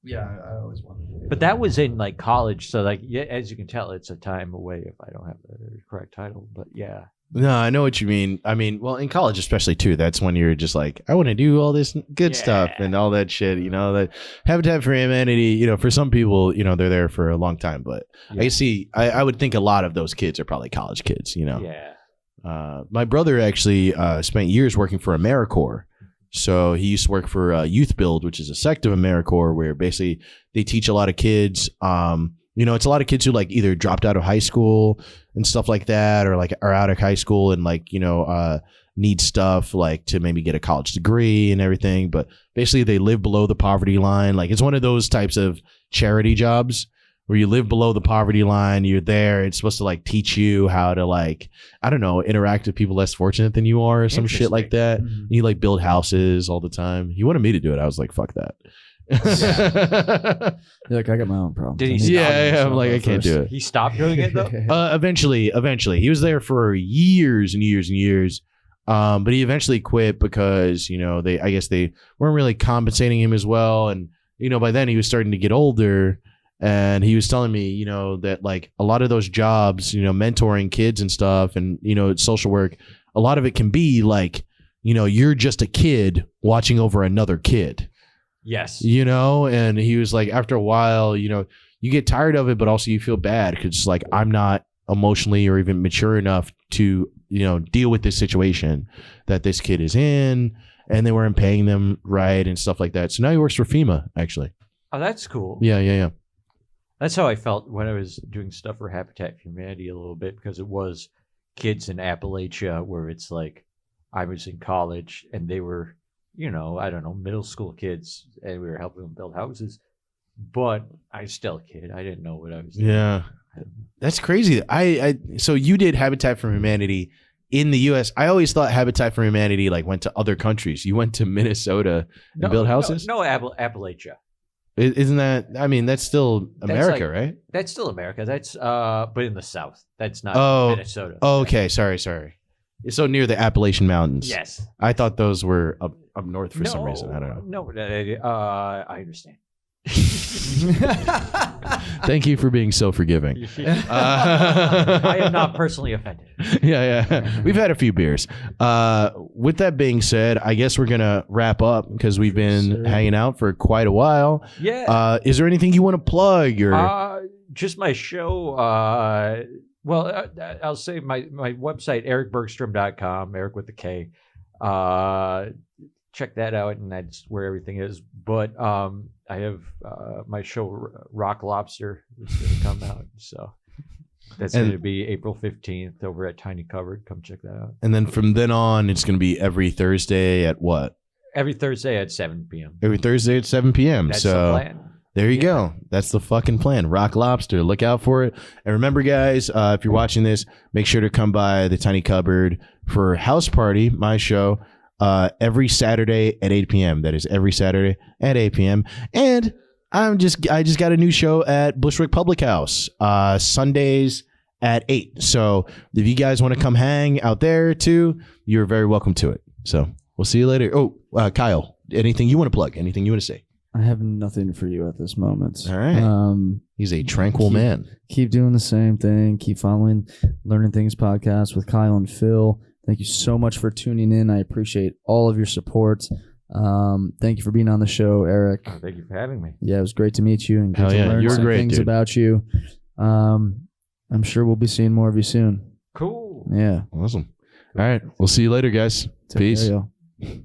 [SPEAKER 2] Yeah, I always wanted to.
[SPEAKER 3] But that was in like college, so like as you can tell, it's a time away if I don't have the correct title. But yeah.
[SPEAKER 1] No, I know what you mean. I mean, well, in college especially too, that's when you're just like, I want to do all this good stuff and all that shit, that Habitat for Humanity, for some people, they're there for a long time, but I would think a lot of those kids are probably college kids,
[SPEAKER 3] Yeah.
[SPEAKER 1] My brother actually spent years working for AmeriCorps. So he used to work for Youth Build, which is a sect of AmeriCorps where basically they teach a lot of kids. It's a lot of kids who like either dropped out of high school and stuff like that, or like are out of high school and like, need stuff like to maybe get a college degree and everything. But basically they live below the poverty line. Like it's one of those types of charity jobs where you live below the poverty line, you're there. It's supposed to like teach you how to like, I don't know, interact with people less fortunate than you are or some shit like that.
[SPEAKER 2] Mm-hmm.
[SPEAKER 1] And you like build houses all the time. He wanted me to do it. I was like, fuck that.
[SPEAKER 2] You're like, I got my own problems.
[SPEAKER 3] Did he stop?
[SPEAKER 1] Yeah, I'm like, I can't do it.
[SPEAKER 3] He stopped doing it though?
[SPEAKER 1] Eventually. He was there for years and years and years. But he eventually quit because, I guess they weren't really compensating him as well. And, by then he was starting to get older. And he was telling me, that like a lot of those jobs, mentoring kids and stuff and, social work, a lot of it can be like, you're just a kid watching over another kid.
[SPEAKER 3] Yes.
[SPEAKER 1] And he was like, after a while, you get tired of it, but also you feel bad because like I'm not emotionally or even mature enough to, deal with this situation that this kid is in, and they weren't paying them right and stuff like that. So now he works for FEMA, actually.
[SPEAKER 3] Oh, that's cool.
[SPEAKER 1] Yeah.
[SPEAKER 3] That's how I felt when I was doing stuff for Habitat for Humanity a little bit, because it was kids in Appalachia where it's like I was in college and they were, I don't know, middle school kids, and we were helping them build houses. But I was still a kid. I didn't know what I was doing.
[SPEAKER 1] Yeah. That's crazy. So you did Habitat for Humanity in the U.S. I always thought Habitat for Humanity like went to other countries. You went to Minnesota and built houses?
[SPEAKER 3] No, Appalachia.
[SPEAKER 1] Isn't that? I mean, that's still America, right?
[SPEAKER 3] That's still America. That's but in the South. That's not Minnesota.
[SPEAKER 1] Oh, okay. Sorry. It's so near the Appalachian Mountains.
[SPEAKER 3] Yes.
[SPEAKER 1] I thought those were up north for some reason. I don't know.
[SPEAKER 3] No, I understand.
[SPEAKER 1] Thank you for being so forgiving.
[SPEAKER 3] I am not personally offended.
[SPEAKER 1] Yeah. We've had a few beers. With that being said, I guess we're gonna wrap up because we've been hanging out for quite a while.
[SPEAKER 3] Yeah.
[SPEAKER 1] Is there anything you want to plug or
[SPEAKER 3] just my show? I'll say my website, erikbergstrom.com, Eric with a K. Check that out, and that's where everything is. But I have my show Rock Lobster is going to come out, so that's going to be April 15th over at Tiny Cupboard. Come check that out.
[SPEAKER 1] And then from then on, it's going to be every Thursday at what?
[SPEAKER 3] Every Thursday at 7 p.m.
[SPEAKER 1] Every Thursday at 7 p.m.
[SPEAKER 3] That's
[SPEAKER 1] so
[SPEAKER 3] the plan.
[SPEAKER 1] There you go. That's the fucking plan. Rock Lobster. Look out for it. And remember, guys, if you're watching this, make sure to come by the Tiny Cupboard for House Party, my show. Every Saturday at 8 p.m. That is every Saturday at 8 p.m. And I just got a new show at Bushwick Public House, Sundays at 8. So if you guys want to come hang out there too, you're very welcome to it. So we'll see you later. Oh, Kyle, anything you want to plug? Anything you want to say?
[SPEAKER 2] I have nothing for you at this moment.
[SPEAKER 1] All right. He's a tranquil man.
[SPEAKER 2] Keep doing the same thing. Keep following Learning Things podcast with Kyle and Phil. Thank you so much for tuning in. I appreciate all of your support. Thank you for being on the show, Eric.
[SPEAKER 3] Oh, thank you for having me.
[SPEAKER 2] Yeah, it was great to meet you and get to learn some things about you. I'm sure we'll be seeing more of you soon.
[SPEAKER 3] Cool.
[SPEAKER 2] Yeah.
[SPEAKER 1] Awesome. All right. We'll see you later, guys. Peace.
[SPEAKER 2] Take care, y'all.